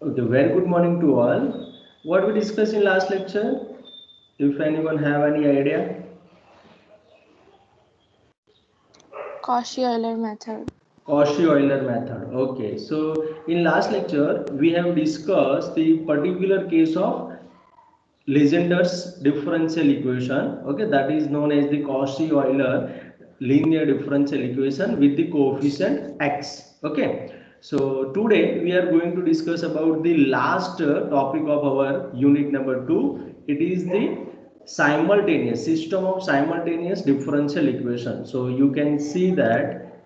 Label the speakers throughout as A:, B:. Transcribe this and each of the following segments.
A: Okay, very good morning to all. What we discussed in last lecture, if anyone have any idea?
B: Cauchy-Euler method.
A: Cauchy-Euler method. Okay, so in last lecture, we have discussed the particular case of Legendre's differential equation. Okay, that is known as the Cauchy-Euler linear differential equation with the coefficient x. Okay, so today we are going to discuss about the last topic of our unit number 2. It is the simultaneous system of simultaneous differential equation. So you can see that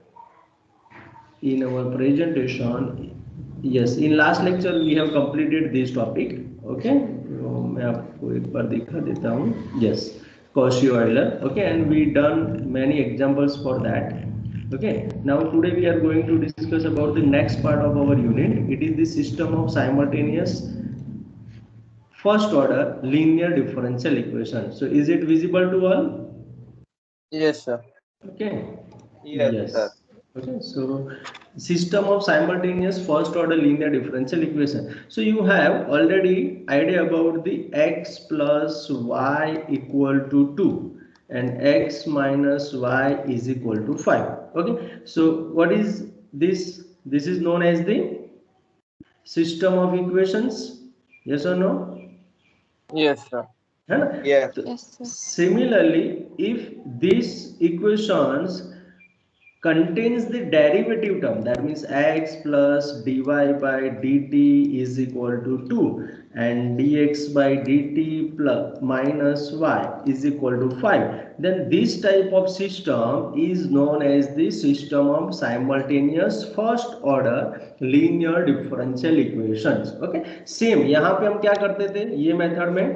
A: in our presentation. Yes, in last lecture we have completed this topic. Okay, तो मैं आपको एक बार दिखा देता हूँ. Yes, Cauchy-Euler. Okay, and we done many examples for that. Okay, now today we are going to discuss about the next part of our unit. It is the system of simultaneous first order linear differential equation. So is it visible to all?
C: Yes, sir.
A: Okay.
C: Yes,
A: Yes.
C: sir.
A: Okay. So system of simultaneous first order linear differential equation. So you have already idea about the x plus y equal to 2 and x minus y is equal to 5. Okay. So what is this? This is known as the system of equations. Yes or no?
C: Yes, sir.
A: है ना?
C: Yes.
A: तो
B: Yes, sir.
A: similarly, if these equations contains the derivative term, that means x plus dy by dt is equal to 2 and dx by dt plus minus y is equal to 5, then this type of system is known as the system of simultaneous first order linear differential equations. Okay, same यहाँ पे हम क्या करते थे, ये method में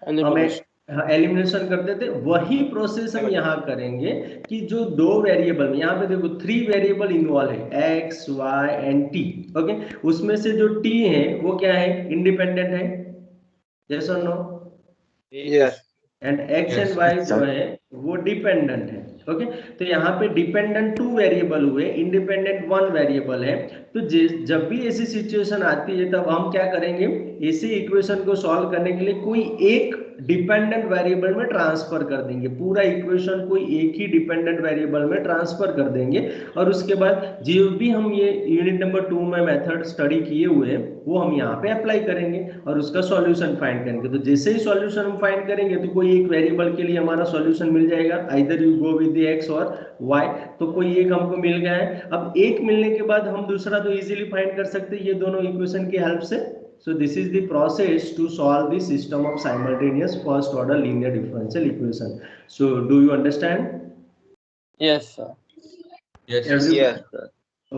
C: Elimination.
A: हमें elimination करते थे, वही प्रोसेस हम यहाँ करेंगे कि जो दो वेरिएबल में, यहाँ पे देखो 3 वेरिएबल इन्वॉल्व है x y and t. Okay, उसमें से जो t है वो क्या है, इंडिपेंडेंट है. यस और no?
C: Yes.
A: And x and y जो है वो डिपेंडेंट है. ओके, तो यहाँ पे डिपेंडेंट 2 वेरिएबल हुए, इंडिपेंडेंट 1 वेरिएबल है. तो जब भी ऐसी सिचुएशन आती है तब हम क्या करेंगे, इसी इक्वेशन को सॉल्व करने के लिए कोई एक डिपेंडेंट वेरिएबल में ट्रांसफर कर देंगे, पूरा इक्वेशन कोई एक ही डिपेंडेंट वेरिएबल में ट्रांसफर कर देंगे. और उसके बाद जो भी हम ये यूनिट नंबर 2 में मेथड स्टडी किए हुए हैं वो हम यहाँ पे अप्लाई करेंगे और उसका सॉल्यूशन फाइंड करेंगे. तो जैसे ही सॉल्यूशन हम फाइंड करेंगे तो कोई एक वेरिएबल के लिए हमारा सॉल्यूशन मिल जाएगा, either you go with the x और वाई. तो कोई एक हमको मिल गया है. अब एक मिलने के बाद हम दूसरा तो इजीली फाइंड कर सकते हैं ये दोनों इक्वेशन की हेल्प से. So this is the process to solve the system of simultaneous first order linear differential equation. So do you understand?
C: Yes, sir.
A: Yes.
C: Yes, sir.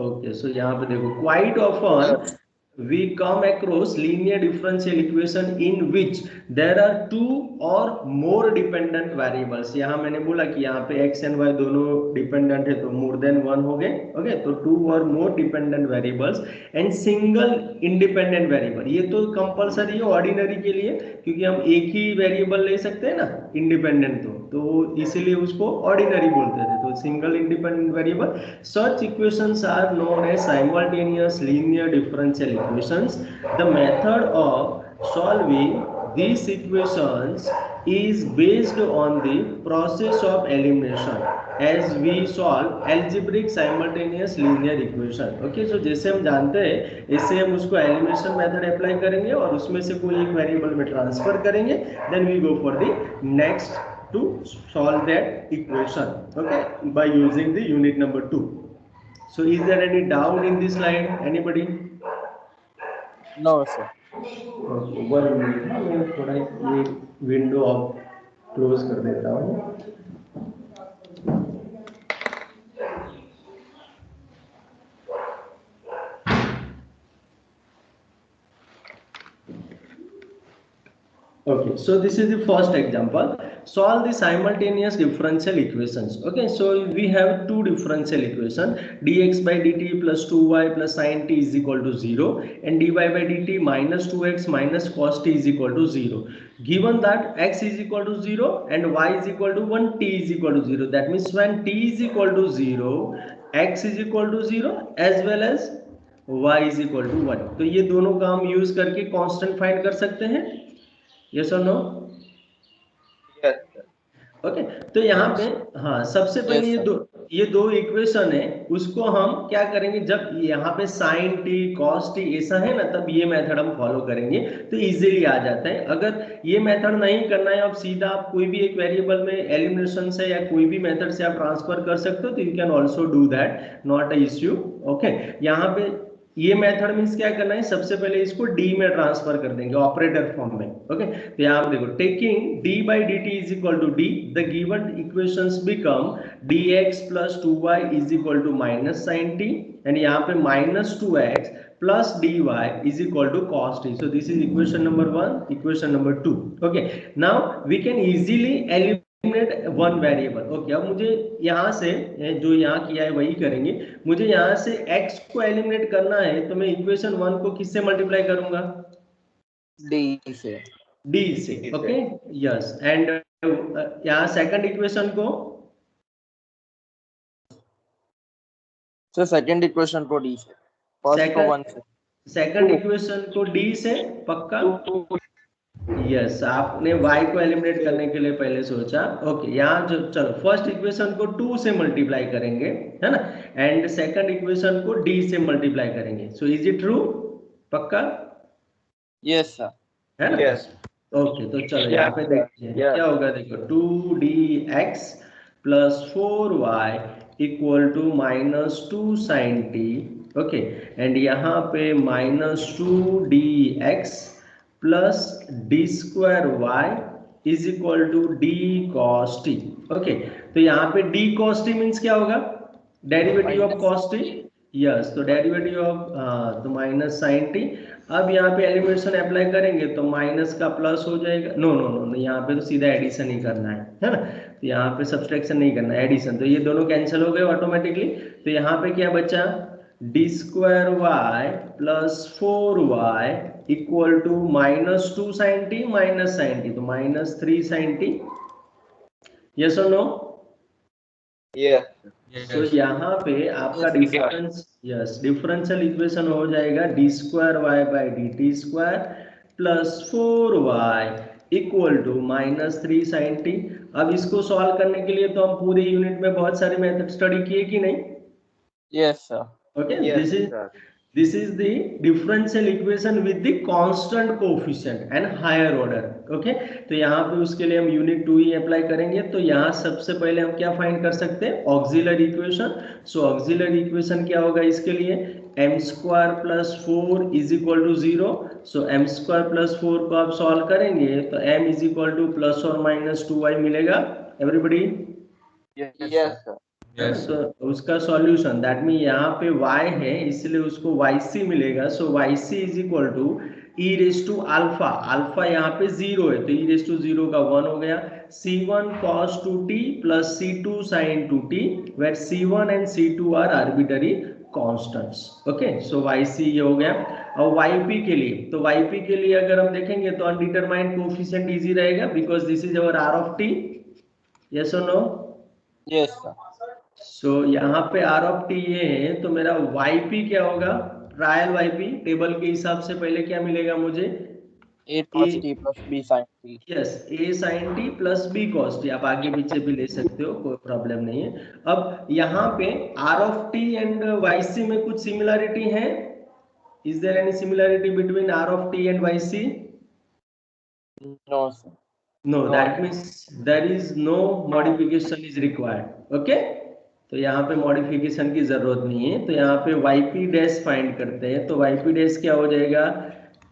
A: Okay, so यहाँ पे देखो, quite often we come across linear differential equation in which there are two or more dependent variables. यहाँ मैंने बोला कि यहाँ पे x and y दोनों डिपेंडेंट है तो more than one हो गए. ओके, तो two or more dependent variables and single independent variable. ये तो कंपलसरी है ऑर्डिनरी के लिए, क्योंकि हम एक ही वेरिएबल ले सकते हैं ना इंडिपेंडेंट, तो इसीलिए उसको ऑर्डिनरी बोलते थे. तो single independent variable, such equations are known as simultaneous linear differential equations. The method of solving these equations is based on the process of elimination as we solve algebraic simultaneous linear equation. Okay, so जैसे हम जानते हैं इससे हम उसको elimination method apply करेंगे और उसमें से कोई एक वेरिएबल में ट्रांसफर करेंगे, then we go for the next to solve that equation, okay, by using the unit number 2. So is there any doubt in this slide, anybody?
C: No, sir.
A: Okay, 1 minute, मैं थोड़ा ये window of close कर देता हूँ. Okay, so this is the first example. Solve the simultaneous differential equations. Okay, so we have two differential equation, dx by dt plus 2y plus sin t is equal to 0 and dy by dt minus 2x minus cos t is equal to 0. Given that x is equal to 0 and y is equal to 1, t is equal to 0. That means when t is equal to 0, x is equal to 0 as well as y is equal to 1। तो ये दोनों का हम use करके constant find कर सकते हैं, yes और नो?
C: Yes, sir.
A: ओके, तो यहाँ पे हाँ सबसे पहले
C: Yes, sir.
A: ये दो इक्वेशन है, उसको हम क्या करेंगे, जब यहाँ पे साइन टी कॉस टी ऐसा है ना, तब ये मेथड हम फॉलो करेंगे तो इजीली आ जाता है। अगर ये मेथड नहीं करना है, अब सीधा आप कोई भी एक वेरिएबल में एलिमिनेशन से या कोई भी मेथड से आप ट्रांसफर कर सकते हो, तो you can also do that, not a issue. Okay, यहाँ पे ये मेथड मींस क्या करना है, सबसे पहले इसको डी में ट्रांसफर कर देंगे ऑपरेटर फॉर्म में। ओके, तो यहाँ पे देखो, taking D by D T is equal to D, the given equations become dx plus 2y is equal to minus sine T, and यहाँ पे minus 2x plus dy is equal to cos t। So this is equation number 1, equation number 2। Okay, now we can easily eliminate one variable. Okay, अब मुझे यहाँ से जो यहाँ किया है वही करेंगे। मुझे यहाँ से x को एलिमिनेट करना है, तो मैं इक्वेशन 1 को किससे मल्टीप्लाई करूंगा?
C: D से।
A: d से। ओके, यस, एंड यहाँ सेकंड इक्वेशन को
C: सर सेकंड इक्वेशन को D से, फर्स्ट को 1 से।
A: सेकंड इक्वेशन को d से, पक्का? यस, आपने y को एलिमिनेट करने के लिए पहले सोचा। ओके, यहाँ जो चलो फर्स्ट इक्वेशन को 2 से मल्टीप्लाई करेंगे, है ना, एंड सेकंड इक्वेशन को d से मल्टीप्लाई करेंगे। So is it true? पक्का?
C: Yes sir.
A: है ना?
C: यस।
A: ओके, तो चलो यहाँ पे देखते हैं क्या होगा। देखो, 2dx plus 4y equal to minus 2 sine T. Okay, and यहाँ पे minus 2dx plus D square Y is equal to D cos T. Okay, तो यहाँ पे डी कॉस टी मीन्स क्या होगा? Derivative of cos T. Yes, तो derivative of तो minus sine T. अब यहाँ पे एलिमिनेशन अप्लाई करेंगे तो माइनस का प्लस हो जाएगा। नो नो नो, यहाँ पे तो सीधा एडिशन ही करना है ना, तो यहाँ पे सब्सट्रैक्शन नहीं करना है, एडिशन। तो ये दोनों कैंसिल हो गए ऑटोमेटिकली। तो यहाँ पे क्या बचा? D square Y plus 4y equal to minus 2 sine T minus sine T, तो माइनस 3 साइन टी। यस और नो?
C: यस।
A: तो यहाँ पे आपका डिफरेंस, यस, डिफरेंशियल इक्वेशन हो जाएगा D square Y by D T square plus 4y equal to minus 3 sine T. अब इसको सॉल्व करने के लिए तो हम पूरे यूनिट में बहुत सारे मेथड स्टडी किए कि नहीं?
C: Yes sir.
A: Okay, this is the differential equation with the constant coefficient and higher order. Okay, तो यहाँ पे उसके लिए हम यूनिट 2 ही अप्लाई करेंगे। तो यहाँ सबसे पहले हम क्या फाइंड कर सकते हैं? Auxiliary equation. So auxiliary equation क्या होगा इसके लिए? m square plus 4 is equal to 0। So m square plus 4 को आप सॉल्व करेंगे तो m is equal to plus और माइनस 2y मिलेगा। एवरीबडी?
C: Yes sir.
A: तो उसका सॉल्यूशन, दैट मीन यहाँ पे y है इसलिए उसको yc मिलेगा। So yc is equal to E raise to alpha, alpha यहाँ पे 0 है तो ई रेस टू 0 का 1 हो गया, c1 cos 2t plus c2 sin 2t, where c1 and c2 are arbitrary constants. Okay, so yc ये हो गया। और yp के लिए, तो yp के लिए अगर हम देखेंगे तो अनडिटरमाइंड कोएफिशिएंट इजी रहेगा because this is our r of t। Yes और नो?
C: Yes sir.
A: सो यहाँ पे आर ऑफ टी ये है, तो मेरा वाईपी क्या होगा? ट्रायल वाईपी टेबल के हिसाब से पहले क्या मिलेगा मुझे?
C: a cos t plus b sin t।
A: Yes, a sin t plus b cos t। आप आगे पीछे भी ले सकते हो, कोई प्रॉब्लम नहीं है। अब यहाँ पे R of T and Y C में कुछ सिमिलरिटी है? Is there any similarity between R of T and Y C?
C: No sir.
A: No, that means there is no modification is required. Okay, तो यहाँ पे मॉडिफिकेशन की जरूरत नहीं है। तो यहाँ पे yp डैश फाइंड करते हैं, तो yp डैश क्या हो जाएगा?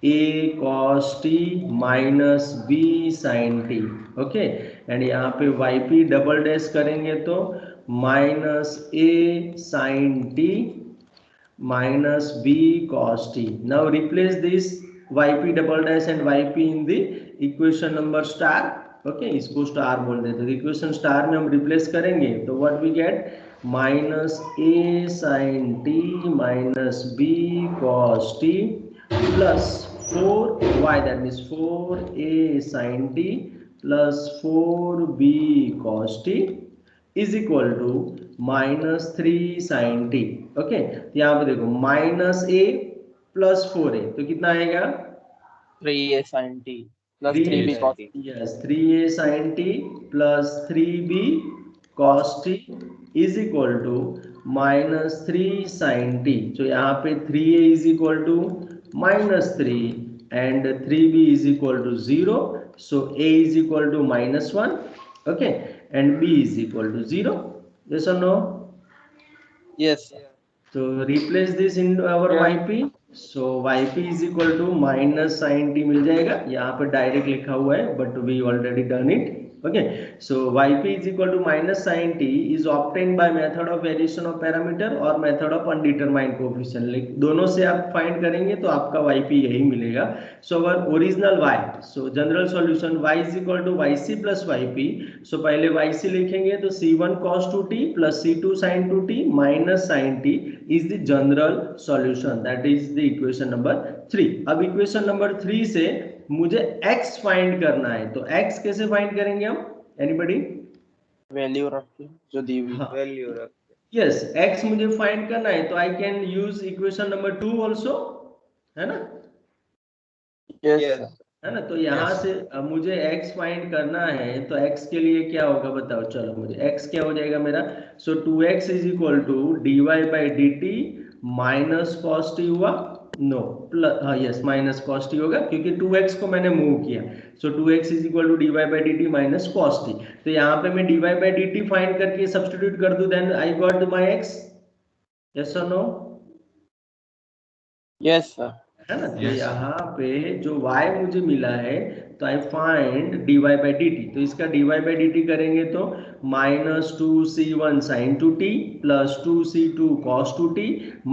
A: a cos t minus b sin t। Okay, and यहाँ पे yp डबल डैश करेंगे तो minus a sin t minus b cos t. Now replace this yp double dash and yp in the equation number star. Okay, इसको star बोल देते हैं। Equation star में हम रिप्लेस करेंगे तो what we get? Minus a sin t minus b cos t plus 4y, that means 4a sin t plus 4b cos t is equal to -3 sin t। Okay, यहाँ पे देखो -a + 4a तो कितना आएगा
C: 3a sin t plus
A: 3
C: 3b cos t।
A: Yes 3a sin t plus 3b cos t is equal to -3 sin t। तो यहाँ पे 3a is equal to -3 and 3b is equal to 0, so a is equal to -1, okay, and b is equal to 0, yes or no?
C: Yes sir.
A: So replace this in our
C: Yeah.
A: yp, so yp is equal to minus sin t मिल जाएगा, यहाँ पर direct लिखा हुआ है but we already done it. Okay, so yp is equal to minus sin t is obtained by method of variation of parameter और method of undetermined coefficient। दोनों से आप फाइंड करेंगे तो आपका yp यही मिलेगा। So our original y, so general solution y is equal to yc plus yp। So पहले yc लिखेंगे तो c1 cos 2t plus c2 sin 2t minus sin t is the general solution, that is the equation number 3। अब equation number 3 से मुझे x find करना है, तो x कैसे फाइंड करेंगे हम, एनीबॉडी?
C: वैल्यू रख के जो दी हुई
B: वैल्यू रख
A: यस, x मुझे फाइंड करना है तो आई can use equation number 2 also, है ना?
C: yes
B: Yes.
C: sir.
A: है ना? तो यहाँ से अब मुझे x फाइंड करना है तो x के लिए क्या होगा बताओ, चलो मुझे x क्या हो जाएगा मेरा, so 2x is equal to dy/dt minus cos T हुआ, नो प्लस, हाँ यस माइनस कॉस टी होगा क्योंकि 2x को मैंने मूव किया, so 2x is equal to dy/dt minus cos T. तो यहाँ पे मैं dy/dt फाइंड करके सब्स्टिट्यूट कर दूं, then I got my x, yes और नो?
C: yes sir.
A: है ना? तो
B: Yes.
A: यहाँ पे जो y मुझे मिला है तो आई फाइंड dy/dt, तो इसका dy/dt करेंगे तो -2c1 sin 2t plus 2c2 cos 2t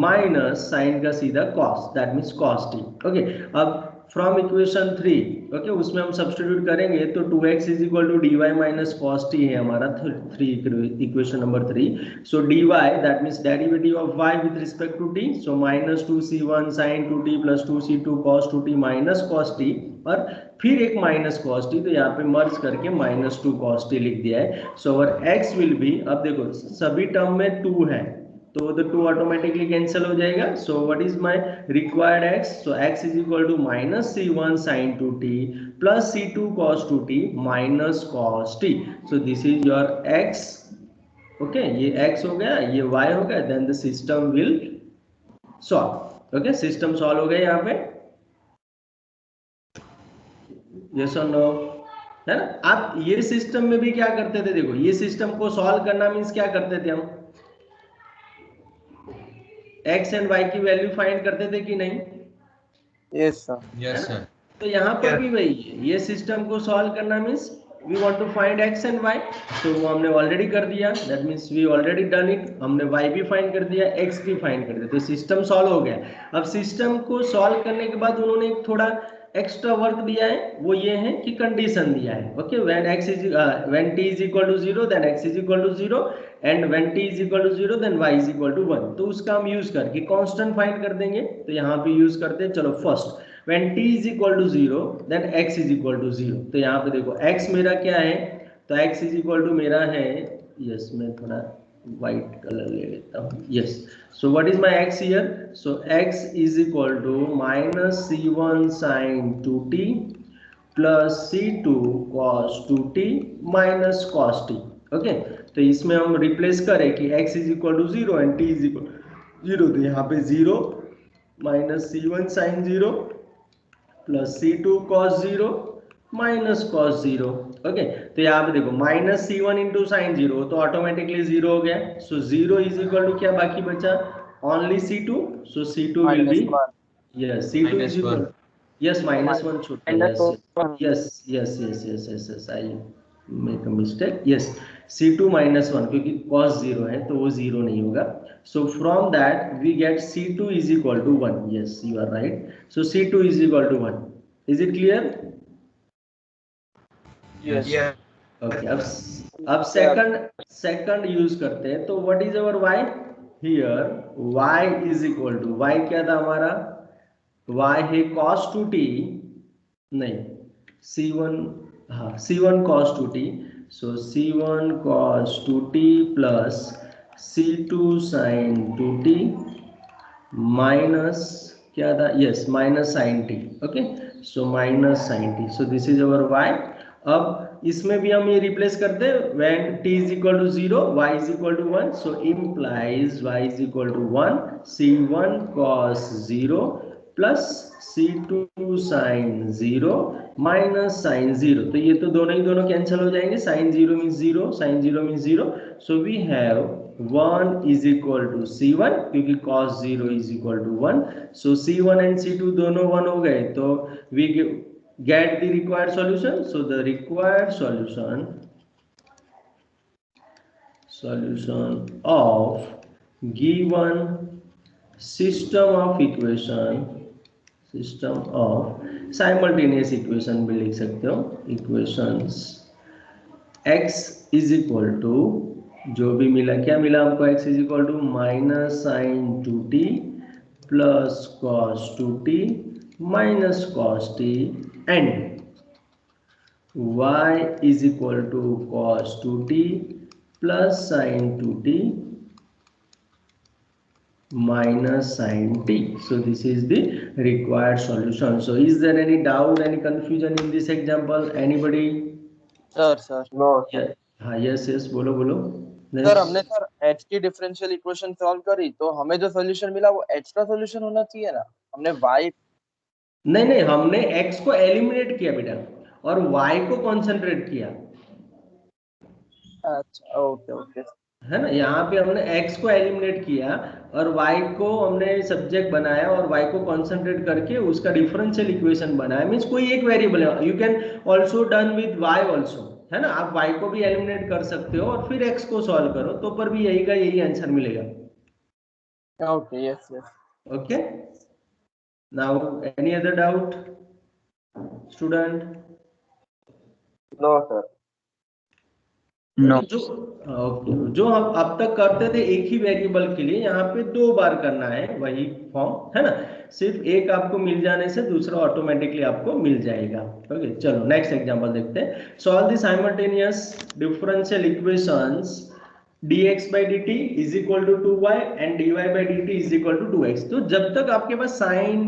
A: minus sine का सीधा cos, that means cos t। Okay, अब फ्रॉम इक्वेशन 3 ओके उसमें हम सब्स्टिट्यूट करेंगे तो 2x is equal to dy minus cos t है हमारा 3 equation number 3। So dy that means derivative of y with respect to t, so -2c1 sin 2t plus 2c2 cos 2t minus cos t और फिर एक minus cos t, तो यहाँ पे मर्ज करके -2 cos t लिख दिया है। सो अवर x विल बी, अब देखो सभी टर्म में 2 है तो द 2 ऑटोमेटिकली कैंसिल हो जाएगा। So what is my required x, so x is equal to -c1 sin 2t plus c2 cos 2t minus cos t। So this is your x, okay ये x हो गया, ये y हो गया, then the system will solve. Okay, system solve हो गया यहाँ पे, यस और नो, है ना? आप ये सिस्टम में भी क्या करते थे, देखो ये सिस्टम को सॉल्व करना मीन्स क्या करते थे हम, x एंड y की वैल्यू फाइंड करते थे कि नहीं?
C: yes sir.
B: Yes, sir.
A: तो यहाँ पर भी वही है, ये सिस्टम को सॉल्व करना means we want to find x and y, तो वो हमने ऑलरेडी कर दिया, that means we already done it, हमने y भी फाइंड कर दिया, x भी फाइंड कर दिया, तो सिस्टम सॉल्व हो गया। अब सिस्टम को सॉल्व करने के बाद उन्होंने एक थोड़ा एक्स्ट्रा वर्क दिया है, वो ये है कि कंडीशन दिया है, okay when t is equal to 0 then x is equal to 0 and when t is equal to 0 then y is equal to 1, तो उसका हम यूज करके कांस्टेंट फाइंड कर देंगे। तो यहाँ पे यूज करते हैं, चलो first when t is equal to 0 then x is equal to 0, तो यहाँ पे देखो x मेरा क्या है, तो x इज इक्वल टू मेरा है, यस मैं थोड़ा व्हाइट कलर ले लेता हूँ, yes, so what is my x here, so x is equal to -c1 sin 2t plus c2 cos 2t minus cos t। Okay, तो इसमें हम रिप्लेस करें कि x is equal to 0 and t is equal 0, तो यहाँ पे 0 -c1 sin 0 plus c2 cos 0 minus cos 0। Okay, तो यहाँ पे देखो -c1 इंटू साइन 0 तो ऑटोमेटिकली 0 हो गया, सो 0 इज इक्वल टू क्या बाकी बचा, only c2, so c2 will be, yes c2 is equal, yes -1 छूट गया, yes I make a mistake, yes c2 -1 क्योंकि cos 0 है तो वो 0 नहीं होगा, so from that we get c2 is equal to 1, yes you are right, so c2 is equal to 1, is it clear?
C: yes
B: Yeah.
A: Okay, अब second use करते हैं, तो what is our y here, y is equal to, y क्या था हमारा, y है cos 2t, नहीं c1, हाँ c1 cos 2t, so c1 cos 2t plus C2 sin 2t minus क्या था, yes minus sine T, okay, so minus sine t, so this is our y। अब इसमें भी हम ये रिप्लेस करते हैं, when t is equal to 0 y is equal to 1, so implies y is equal to 1 c1 cos 0 plus c2 sin 0 minus sine 0, तो ये तो दोनों कैंसिल हो जाएंगे, sine 0 means 0, sine 0 means 0, so we have 1 is equal to C1 क्योंकि cos 0 is equal to 1, so C1 and C2 दोनों 1 हो गए, तो we get the required solution, so the required solution of given system of simultaneous equation भी लिख सकते हो, equations x is equal to, जो भी मिला, क्या मिला हमको, x is equal to minus sine 2t plus cos 2t minus cos t and y is equal to cos 2t plus sine 2t minus sin t. So this is the required solution. So is there any doubt, any confusion in this example? Anybody?
C: Sir no
A: Yeah. हाँ, yes, बोलो
C: sir, हमने sir h की differential equation solve करी तो हमें जो solution मिला वो h का सोल्यूशन होना चाहिए ना, हमने y
A: नहीं, हमने x को एलिमिनेट किया बेटा और y को कंसंट्रेट किया,
C: अच्छा ओके
A: है ना, यहाँ पे हमने x को एलिमिनेट किया और y को हमने सब्जेक्ट बनाया और y को कंसंट्रेट करके उसका डिफरेंशियल इक्वेशन बनाया, मींस कोई एक वेरिएबल है, you can also done with y also, है ना, आप y को भी एलिमिनेट कर सकते हो और फिर x को सॉल्व करो तो पर भी यही का यही आंसर मिलेगा,
C: okay yes
A: okay. Now any other doubt student?
C: No sir
A: no. जो हम अब तक करते थे एक ही वेरिएबल के लिए, यहाँ पे 2 बार करना है वही फॉर्म, है ना, सिर्फ एक आपको मिल जाने से दूसरा ऑटोमेटिकली आपको मिल जाएगा, ओके। चलो नेक्स्ट एग्जांपल देखते हैं। Solve the simultaneous differential equations dx by dt is equal to 2y and dy by dt is equal to 2x। तो जब तक आपके पास साइन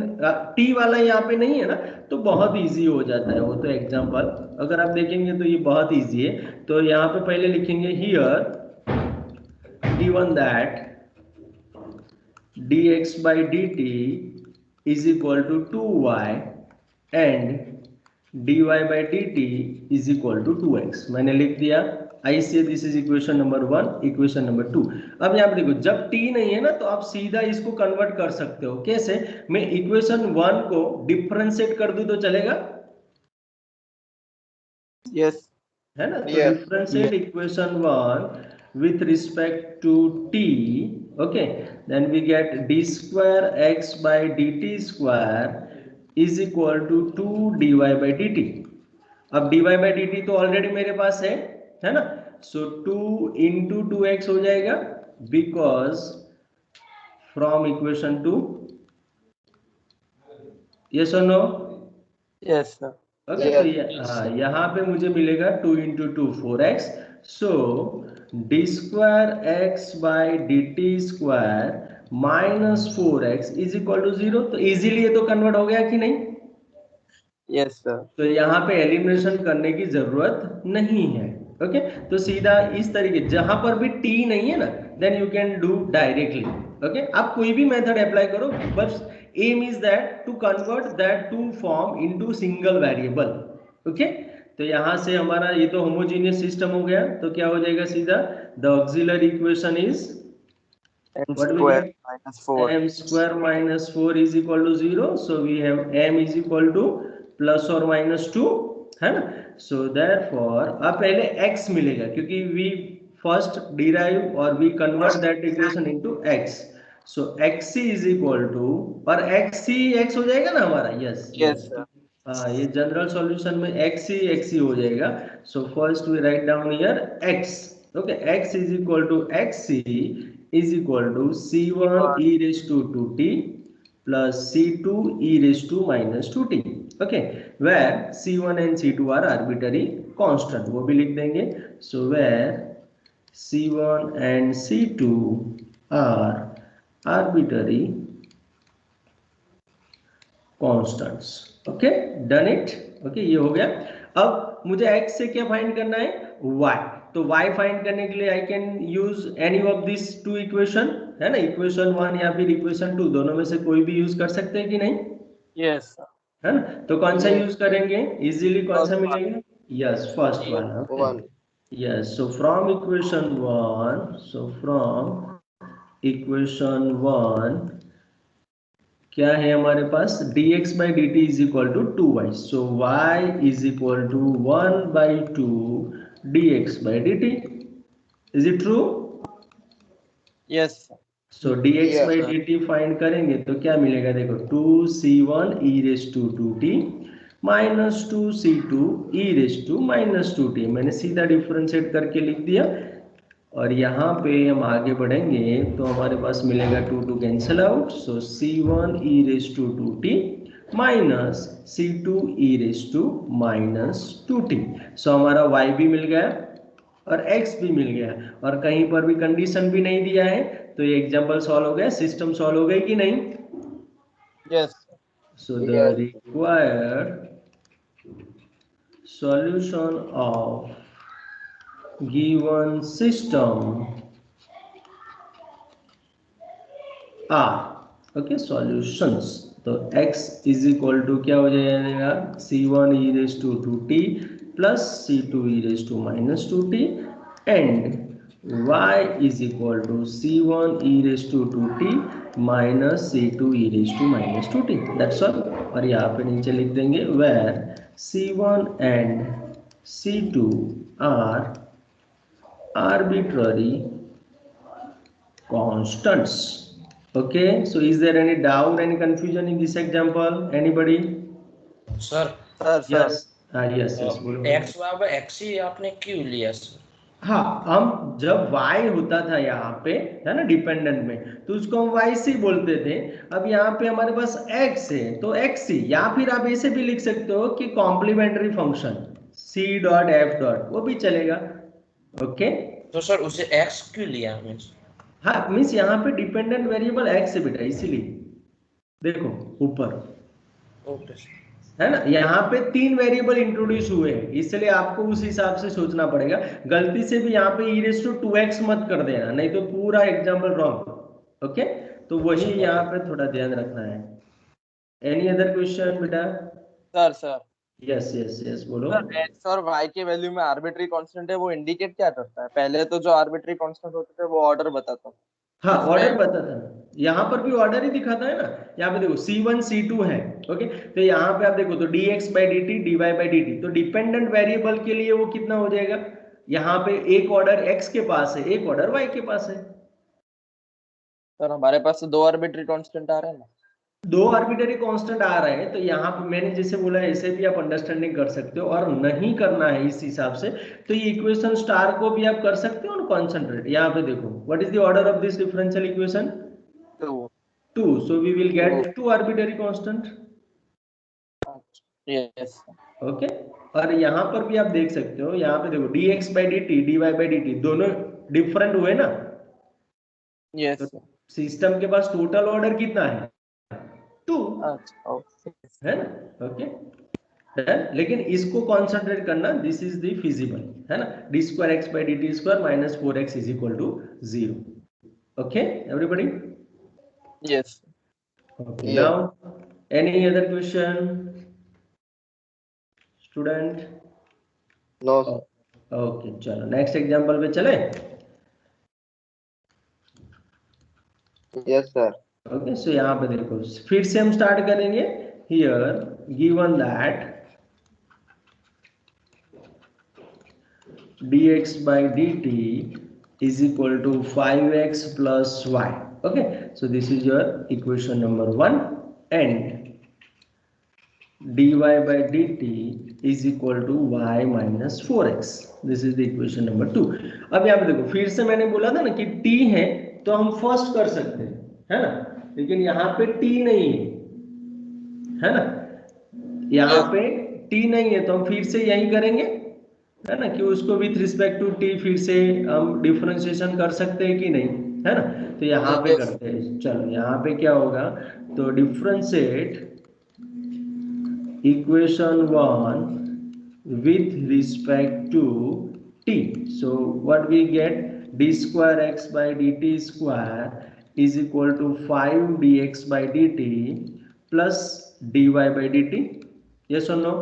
A: t वाला यहाँ पे नहीं है ना तो बहुत इजी हो जाता है वो तो एग्जांपल, अगर आप देखेंगे तो ये बहुत इजी है। तो यहाँ पे पहले लिखेंगे here given that dx by dt is equal to 2y and dy by dt is equal to 2x, मैंने लिख दिया। आई से this is equation number 1, equation number 2। अब यहाँ पे देखो जब t नहीं है ना तो आप सीधा इसको कन्वर्ट कर सकते हो, कैसे, मैं इक्वेशन 1 को डिफरेंशिएट कर दूं तो चलेगा,
C: यस
A: है ना, तो differentiate equation 1 with respect to t, okay, then we get d square x by dt square is equal to 2 dy by dt। अब dy by dt तो ऑलरेडी मेरे पास है ना, सो 2 into 2x हो जाएगा बिकॉज फ्रॉम इक्वेशन 2, यस और no,
C: yes sir
A: okay. तो हाँ यहाँ पे मुझे मिलेगा 2 into 2 4x, so d square x by D T square minus 4x is equal to 0। तो इजीली ये तो कन्वर्ट हो गया कि नहीं,
C: यस सर।
A: तो यहाँ पे एलिमिनेशन करने की जरूरत नहीं है, ओके। तो सीधा इस तरीके जहां पर भी t नहीं है ना then you can do directly, okay. आप कोई भी मेथड अप्लाई करो, बस aim is that to convert that to form into single variable, okay. तो यहाँ से हमारा ये तो होमोजेनियस सिस्टम हो गया, तो क्या हो जाएगा सीधा, the auxiliary equation is
C: m square minus 4
A: m square minus 4 is equal to 0, so we have m is equal to plus or minus 2, है ना। so therefore अब पहले x मिलेगा क्योंकि we first derive और we convert that equation into x, so xc is equal to, और xc x हो जाएगा ना हमारा, yes हाँ, ये जनरल सॉल्यूशन में xc हो जाएगा। so first we write down here x, okay, x is equal to xc is equal to c1 e raised to 2t plus c2 e raised to minus 2t, okay, where c1 and c2 are arbitrary constant, वो भी लिख देंगे। so where C1 and C2 are arbitrary constants. Okay, done it. Okay, ये हो गया. अब मुझे x से क्या फाइंड करना है? y. तो y फाइंड करने के लिए I can use any of this two equation, है ना, इक्वेशन 1 या फिर इक्वेशन 2, दोनों में से कोई भी यूज कर सकते हैं कि नहीं?
C: यस
A: है ना, तो कौन सा
B: Yes.
A: यूज करेंगे? इजीली कौन सा
C: First one.
A: मिलेगा? यस, फर्स्ट वाला. Okay,
B: One.
A: yes, so from equation 1, so from equation 1 क्या है हमारे पास? dx by dt is equal to 2y, so y is equal to 1 by 2 dx by dt. Is it true?
C: Yes.
A: so dx
B: Yes,
A: by
B: sir.
A: dt find करेंगे तो क्या मिलेगा? देखो 2c1 e raised to 2t minus 2c2 e raised to minus 2t. मैंने सीधा differentiate करके लिख दिया. और यहाँ पे हम आगे बढ़ेंगे तो हमारे पास मिलेगा 2 to cancel out, so c1 e raised to 2t minus c2 e raised to minus 2t. सो हमारा y भी मिल गया और x भी मिल गया और कहीं पर भी कंडीशन भी नहीं दिया है. तो ये एग्जांपल सॉल्व हो गया, सिस्टम सॉल्व हो गई कि नहीं?
C: Yes.
A: So the
B: Yes.
A: Required solution of given system are okay solutions. तो x is equal to क्या हो जाएगा? c1 e raised to 2t plus c2 e raised to minus 2t and y is equal to c1 e raised to 2t minus c2 e raised to minus 2t. That's all. और यहाँ पे नीचे लिख देंगे where c1 and c2 are arbitrary constants. Okay, so is there any doubt, any confusion in this example? Anybody?
D: Sir
C: Sir.
A: Yes. yes बोलो.
D: X बराबर x ही आपने क्यों लिया सर?
A: हाँ, हम जब y होता था यहाँ पे, है ना, डिपेंडेंट में, तो उसको हम y सी बोलते थे. अब यहाँ पे हमारे पास x है तो x सी, या फिर आप ऐसे भी लिख सकते हो कि complementary function c dot f dot, वो भी चलेगा. ओके,
D: तो सर उसे एक्स क्यों लिया हमने?
A: हाँ, मीन्स यहाँ पे डिपेंडेंट वेरिएबल x है बेटा, इसीलिए देखो ऊपर,
D: ओके
A: है ना, यहाँ पे 3 वेरिएबल इंट्रोड्यूस हुए हैं, इसलिए आपको उस हिसाब से सोचना पड़ेगा. गलती से भी यहाँ पे e raised to 2x मत कर देना, नहीं तो पूरा एग्जाम्पल रॉन्ग. ओके, तो वही यहाँ पे थोड़ा ध्यान रखना है. एनी अदर क्वेश्चन बेटा?
C: Sir.
A: यस बोलो.
C: Sir, x और y के वैल्यू में आर्बिट्री कांस्टेंट है, वो इंडिकेट क्या करता है? पहले तो जो आर्बिट्री कांस्टेंट होते थे वो ऑर्डर बताता था.
A: हाँ, ऑर्डर बताता है. यहाँ पर भी ऑर्डर ही दिखाता है ना. यहाँ पे देखो c1 c2 है. ओके, तो यहाँ पे आप देखो तो dx by dt dy by dt, तो डिपेंडेंट वेरिएबल के लिए वो कितना हो जाएगा? यहाँ पे एक ऑर्डर x के पास है, एक ऑर्डर y के पास है.
C: सर हमारे पास तो 2 आर्बिट्री कांस्टेंट आ रहे हैं ना.
A: 2 आर्बिट्ररी कांस्टेंट आ रहे हैं, तो यहाँ पे मैंने जैसे बोला ऐसे भी आप अंडरस्टैंडिंग कर सकते हो. और नहीं करना है इस हिसाब से तो ये इक्वेशन स्टार को भी आप कर सकते हो ना कॉन्सेंट्रेट. यहाँ पे देखो what is the order of this differential equation? 2. so we will get 2 arbitrary constant.
C: Yes.
A: Okay, और यहाँ पर भी आप देख सकते हो, यहाँ पे देखो dx by dt dy by dt दोनों डिफरेंट हुए ना.
C: Yes.
A: तो सिस्टम के पास टोटल ऑर्डर कितना है? 2. है ना. ओके, लेकिन इसको कॉन्सेंट्रेट करना, दिस इज द फिजिबल, है ना, d square x by dt square minus 4x is equal to 0. Okay, everybody?
C: Yes.
A: Okay,
B: Yeah.
A: now any other question, student?
B: No, sir.
A: Okay, चलो नेक्स्ट एग्जांपल पे चले.
B: Yes, sir.
A: Okay, so यहाँ पे देखो फिर से हम स्टार्ट करेंगे. Here given that dx by dt is equal to 5x plus y. Okay, so this is your equation number 1 and dy by dt is equal to y minus 4x. This is the equation number 2. अब यहाँ पे देखो फिर से मैंने बोला था ना कि t है तो हम फर्स्ट कर सकते हैं, है ना, लेकिन यहाँ पे t नहीं है ना, यहाँ पे t नहीं है तो हम फिर से यही करेंगे. है ना, कि उसको विथ रिस्पेक्ट टू टी फिर से हम डिफरेंशिएशन कर सकते हैं कि नहीं, है ना। तो यहाँ पे करते हैं, चलो यहाँ पे क्या होगा, तो differentiate equation 1 with respect to t. So what we get, d square x by dt square is equal to 5 dx by dt plus dy by dt. Yes or no?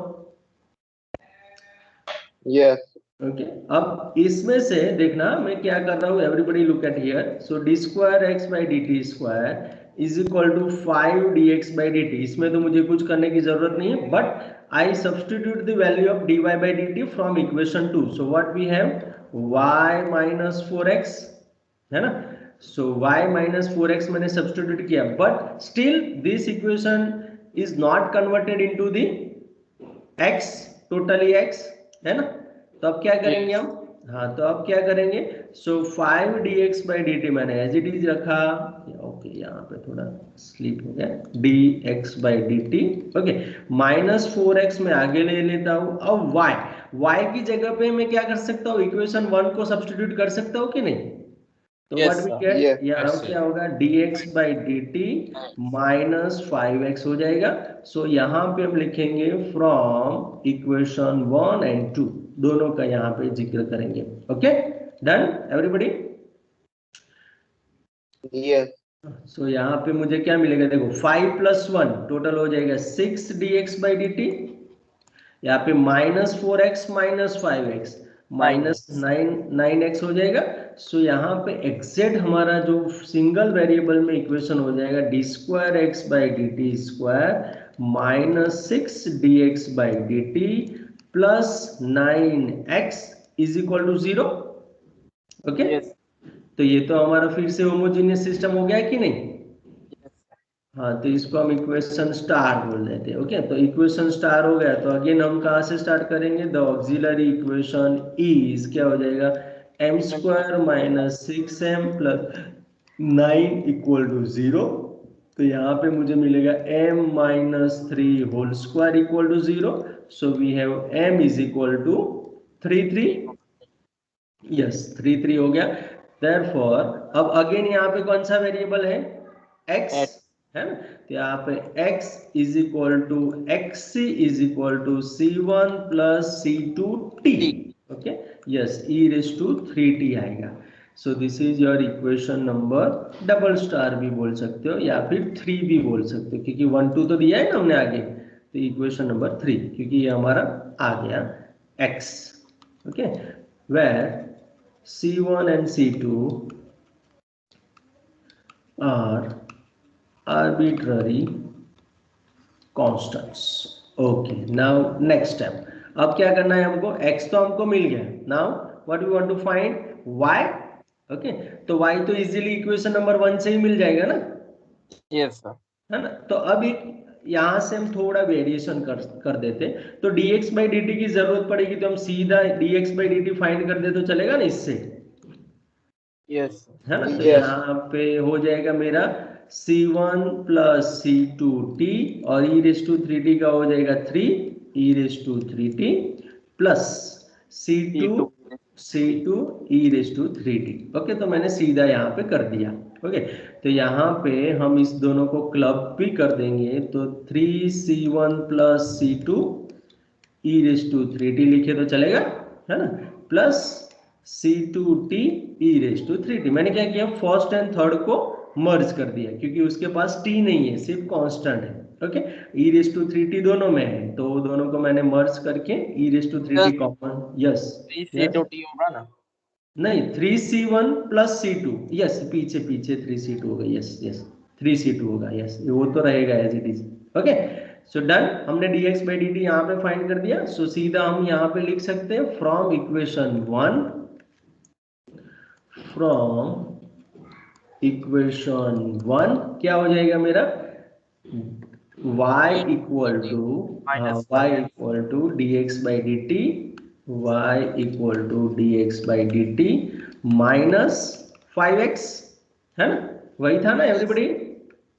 B: Yes.
A: Okay अब इसमें से देखना मैं क्या कर रहा हूँ, everybody look at here. So d square x by D T square is equal to 5 d x by D t. इसमें तो मुझे कुछ करने की जरूरत नहीं है, but I substitute the value of d y by D t from equation 2। So what we have, y minus 4x, है ना। सो y माइनस 4x मैंने सब्सटीट्यूट किया, but still this equation is not converted into the x, totally x, है ना। तो अब क्या करेंगे हम, हाँ तो अब क्या करेंगे, सो 5 dx by dt मैंने एज इट इज रखा, ओके यहाँ पे थोड़ा स्लिप हो गया, dx by dt, okay minus 4x में आगे ले लेता हूँ। अब y की जगह पे मैं क्या कर सकता हूँ, इक्वेशन 1 को सब्स्टिट्यूट कर सकता हूँ कि नहीं। तो व्हाट वी गेट, यहाँ क्या होगा, dx by dt minus 5x हो जाएगा। सो यहाँ पे हम लिखेंगे फ्रॉम इक्वेशन 1 एंड 2, दोनों का यहाँ पे जिक्र करेंगे। Okay done everybody.
B: Yes.
A: सो यहाँ पे मुझे क्या मिलेगा, देखो 5 प्लस 1 टोटल हो जाएगा 6 dx by dt, यहाँ पे minus 4x minus 5x minus 9x हो जाएगा। सो यहाँ पे एग्जैक्ट हमारा जो सिंगल वेरिएबल में इक्वेशन हो जाएगा, D square x by D T square minus 6 d x by D t plus 9x is equal to 0। Okay तो ये तो हमारा फिर से होमोजेनियस सिस्टम हो गया कि नहीं। हाँ तो इसको हम इक्वेशन स्टार बोल देते हैं। ओके तो इक्वेशन स्टार हो गया, तो अगेन हम कहाँ से स्टार्ट करेंगे, द ऑक्सिलरी इक्वेशन इज क्या हो जाएगा, m square minus 6m plus 9 equal to 0। तो यहाँ पे मुझे मिलेगा m minus 3 whole square equal to 0। So we have m is equal to 3 yes 3 हो गया। देयरफॉर अब अगेन यहाँ पे कौन सा वेरिएबल है, x, है ना। तो यहाँ पे x is equal to xc is equal to c1 plus c2t। Okay yes e raise to 3t आएगा। So this is your equation number, double star भी बोल सकते हो या फिर 3 भी बोल सकते हो, क्योंकि 1 2 तो दिया है ना हमने आगे। तो इक्वेशन नंबर 3, क्योंकि ये हमारा आ गया x। Okay where c1 and c2 are arbitrary constants। Okay now next step, अब क्या करना है हमको, x तो हमको मिल गया, now what we want to find y। Okay तो y तो इजीली इक्वेशन नंबर 1 से ही मिल जाएगा ना।
C: यस सर,
A: है ना। तो अब एक यहाँ से हम थोड़ा वेरिएशन कर देते, तो dx by dt की जरूरत पड़ेगी, तो हम सीधा dx by dt फाइंड कर दे तो चलेगा ना इससे।
C: यस
A: है ना। तो यहाँ पे हो जाएगा मेरा c1 प्लस c2t और e रेज टू 3t का हो जाएगा 3 e raise to 3t plus c2 e raise to 3t। Okay तो मैंने सीधा यहाँ पे कर दिया। ओके तो यहाँ पे हम इस दोनों को क्लब भी कर देंगे, तो 3c1 plus c2 e raise to 3t लिखे तो चलेगा, है ना, plus c2t e raise to 3t। मैंने क्या किया, फर्स्ट एंड थर्ड को मर्ज कर दिया, क्योंकि उसके पास t नहीं है, सिर्फ कांस्टेंट है। Okay e raise to 3t दोनों में है, तो दोनों को मैंने मर्ज करके e raise to 3t common, yes
C: 3c2t होगा ना,
A: नहीं 3c1 प्लस c2, यस पीछे 3c2 होगा, यस 3c2 होगा, यस वो तो रहेगा as it is. Okay so done, हमने dx by dt यहाँ पे फाइंड कर दिया। सो सीधा हम यहाँ पे लिख सकते हैं फ्रॉम इक्वेशन 1, क्या हो जाएगा मेरा, y equal to dx by dt, y equal to dx by dt minus 5x, है ना, वही था ना एवरीबडी।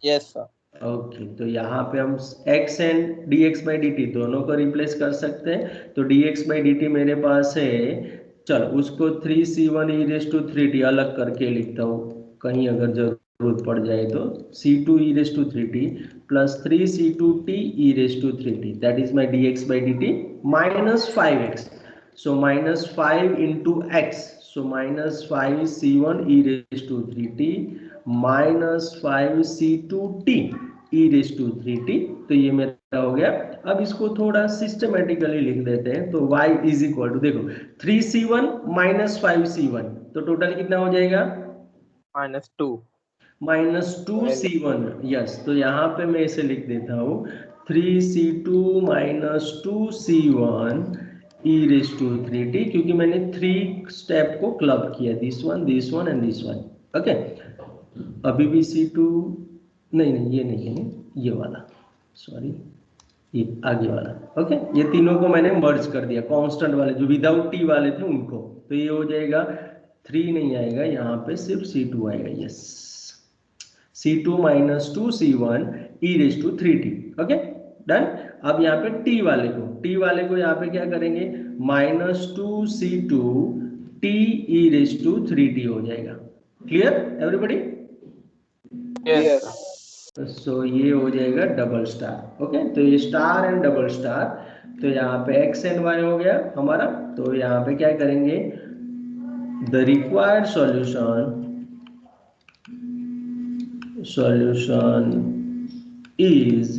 C: यस सर,
A: ओके, तो यहाँ पे हम x and dx by dt दोनों को रिप्लेस कर सकते हैं। तो dx बाई dt मेरे पास है, चलो उसको 3c1 e raise to 3t अलग करके लिखता हूँ, कहीं अगर जरूरत पड़ जाए तो c2 e raise to 3t plus 3c2t e raise to 3t, that is my dx by dt minus 5x, so minus 5 into x, so minus 5c1 e raised to 3t minus 5c2t e raised to 3t, तो ये मेरा हो गया। अब इसको थोड़ा systematically लिख देते हैं, तो y इज इक्वल टू, देखो 3c1 माइनस 5c1, तो टोटल कितना हो जाएगा,
C: -2
A: -2c1, यस। तो यहाँ पे मैं इसे लिख देता हूँ 3c2 minus 2c1 e raise to 3t, क्योंकि मैंने 3 स्टेप को क्लब किया, this one and this one. Okay, अभी भी c2 नहीं नहीं ये नहीं है, ये वाला, सॉरी ये आगे वाला। ओके, ये तीनों को मैंने मर्ज कर दिया, कांस्टेंट वाले जो विदाउट टी वाले थे उनको, तो ये हो जाएगा 3 नहीं आएगा यहाँ पे, सिर्फ c2 आएगा, yes, c2 minus 2c1 e raise to 3t। Okay done. अब यहाँ पे t वाले को यहाँ पे क्या करेंगे, -2c2 t e raise to 3t हो जाएगा। Clear everybody?
C: यस
A: सो ये हो जाएगा डबल स्टार। ओके, तो ये स्टार एंड डबल स्टार, तो यहाँ पे x एंड y हो गया हमारा। तो यहाँ पे क्या करेंगे, the required solution is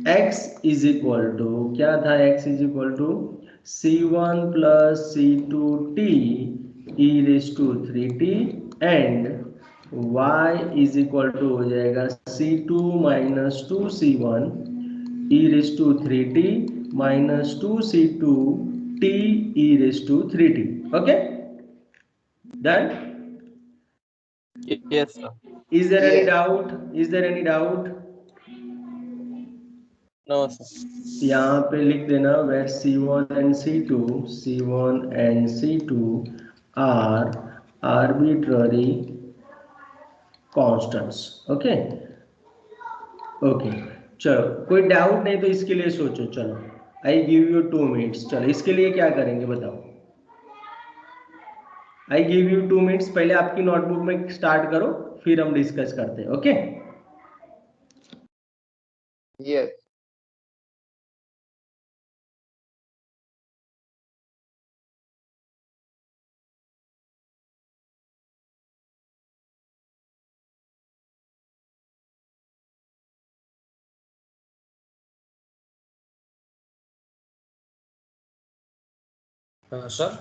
A: x is equal to, क्या था, x is equal to c1 plus c2t e raise to 3t and y is equal to हो जाएगा c2 minus 2c1 e raise to 3t minus 2c2 t e raise to 3t। Okay done.
C: Yes sir.
A: Is there any
B: Yes.
A: doubt? Is there any doubt?
C: No sir.
A: यहाँ पे लिख देना where C1 and C2 are arbitrary constants. Okay? Okay. चलो कोई doubt नहीं तो इसके लिए सोचो। चलो I give you 2 minutes। चलो इसके लिए क्या करेंगे बताओ। I give you 2 minutes, पहले आपकी नोटबुक में स्टार्ट करो, फिर हम डिस्कस करते हैं। Okay
B: Yes.
D: Sir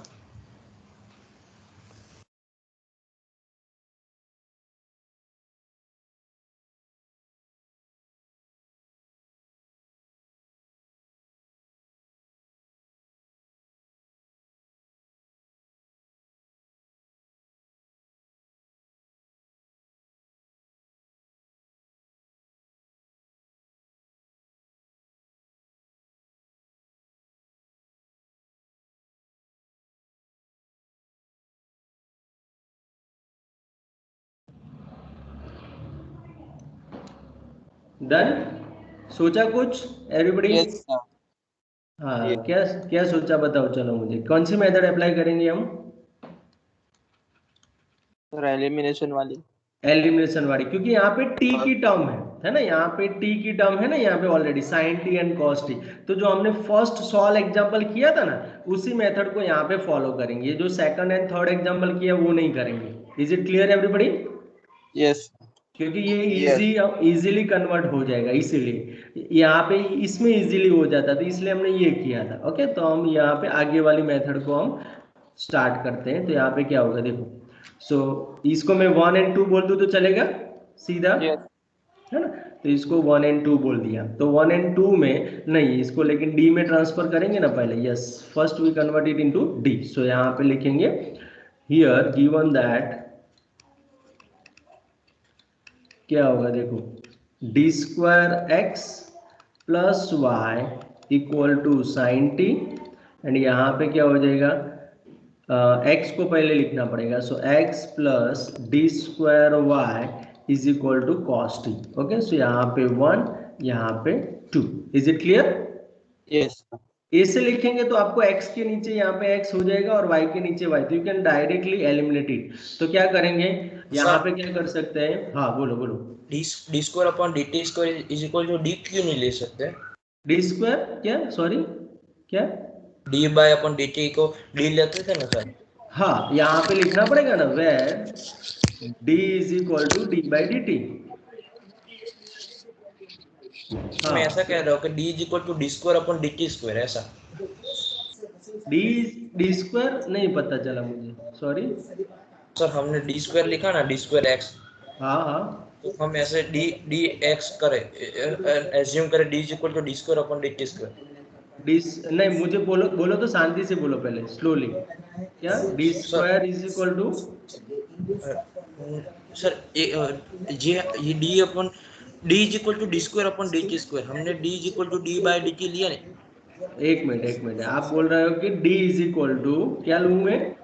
A: done. सोचा कुछ एवरीबॉडी?
C: Yes sir.
A: हाँ, क्या क्या सोचा बताओ। चलो मुझे कौन सी मेथड अप्लाई करेंगे हम?
C: सर एलिमिनेशन वाली।
A: एलिमिनेशन वाली, क्योंकि यहाँ पे t की टर्म है ना, यहाँ पे t की टर्म है ना, यहाँ पे already sin t and cos t। तो जो हमने फर्स्ट सॉल्व एग्जांपल किया था ना, उसी मेथड को यहाँ पे फॉलो करेंगे। ये जो सेकंड एंड थर्ड एग्जांपल किया वो नहीं करेंगे। Is it clear everybody?
C: Yes.
A: क्योंकि ये इजीली कन्वर्ट हो जाएगा, इसीलिए यहाँ पे इसमें इजीली हो जाता, तो इसलिए हमने ये किया था। ओके, तो हम यहाँ पे आगे वाली मेथड को हम स्टार्ट करते हैं। तो यहाँ पे क्या होगा देखो, सो इसको मैं 1 and 2 बोल दूं तो चलेगा सीधा, है ना। तो इसको 1 and 2 बोल दिया, तो 1 and 2 में नहीं, इसको लेकिन डी में ट्रांसफर करेंगे ना पहले। Yes, first we convert it into D. So यहाँ पे लिखेंगे हियर गिवन दैट, क्या होगा देखो, D square X plus Y equal to sine T, and यहाँ पे क्या हो जाएगा, x को पहले लिखना पड़ेगा। So x plus D square Y is equal to cos t। Okay, so यहाँ पे 1, यहाँ पे 2। Is it clear?
C: यस
A: ऐसे लिखेंगे तो आपको x के नीचे यहाँ पे x हो जाएगा और y के नीचे y, तो you can directly eliminate it. तो क्या करेंगे, यहाँ पे क्या कर सकते हैं? हाँ बोलो बोलो।
D: D square upon D T square is equal to d क्यों नहीं ले सकते?
A: डी स्क्वायर क्या, सॉरी क्या?
D: D by upon D t को डी लेते थे ना सर?
A: हाँ, यहाँ पे लिखना पड़ेगा ना, where d is equal to d by D t.
D: मैं ऐसा कह रहा हूँ कि d is equal to D square upon D T square, ऐसा।
A: डी स्क्वायर नहीं पता चला मुझे, सॉरी।
D: सर हमने डी स्क्वायर लिखा ना, डी स्क्वायर एक्स,
A: हाँ हाँ,
D: तो हम ऐसे डी डी एक्स करें, एज्यूम करें d is equal to D square upon D T square.
A: नहीं, मुझे बोलो बोलो तो शांति से बोलो, पहले स्लोली। क्या D square is equal to?
D: Sir ये D upon D is equal to D square upon D T square, हमने D is equal to D by D T लिया नहीं।
A: एक मिनट, आप बोल रहे हो कि d इज इक्वल टू क्या लूं मैं?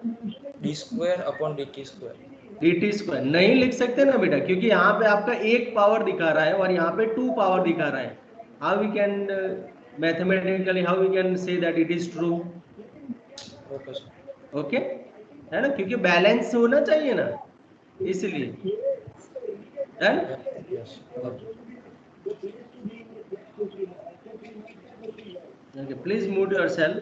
D: D square upon D T square.
A: D T square नहीं लिख सकते ना बेटा, क्योंकि यहाँ पे आपका एक पावर दिखा रहा है और यहाँ पे 2 पावर दिखा रहा है। How we can mathematically how we can say that it is true?
D: Okay sir.
A: Okay, है ना, क्योंकि बैलेंस होना चाहिए ना, इसलिए। Done?
D: Yes.
A: Okay, please mute yourself.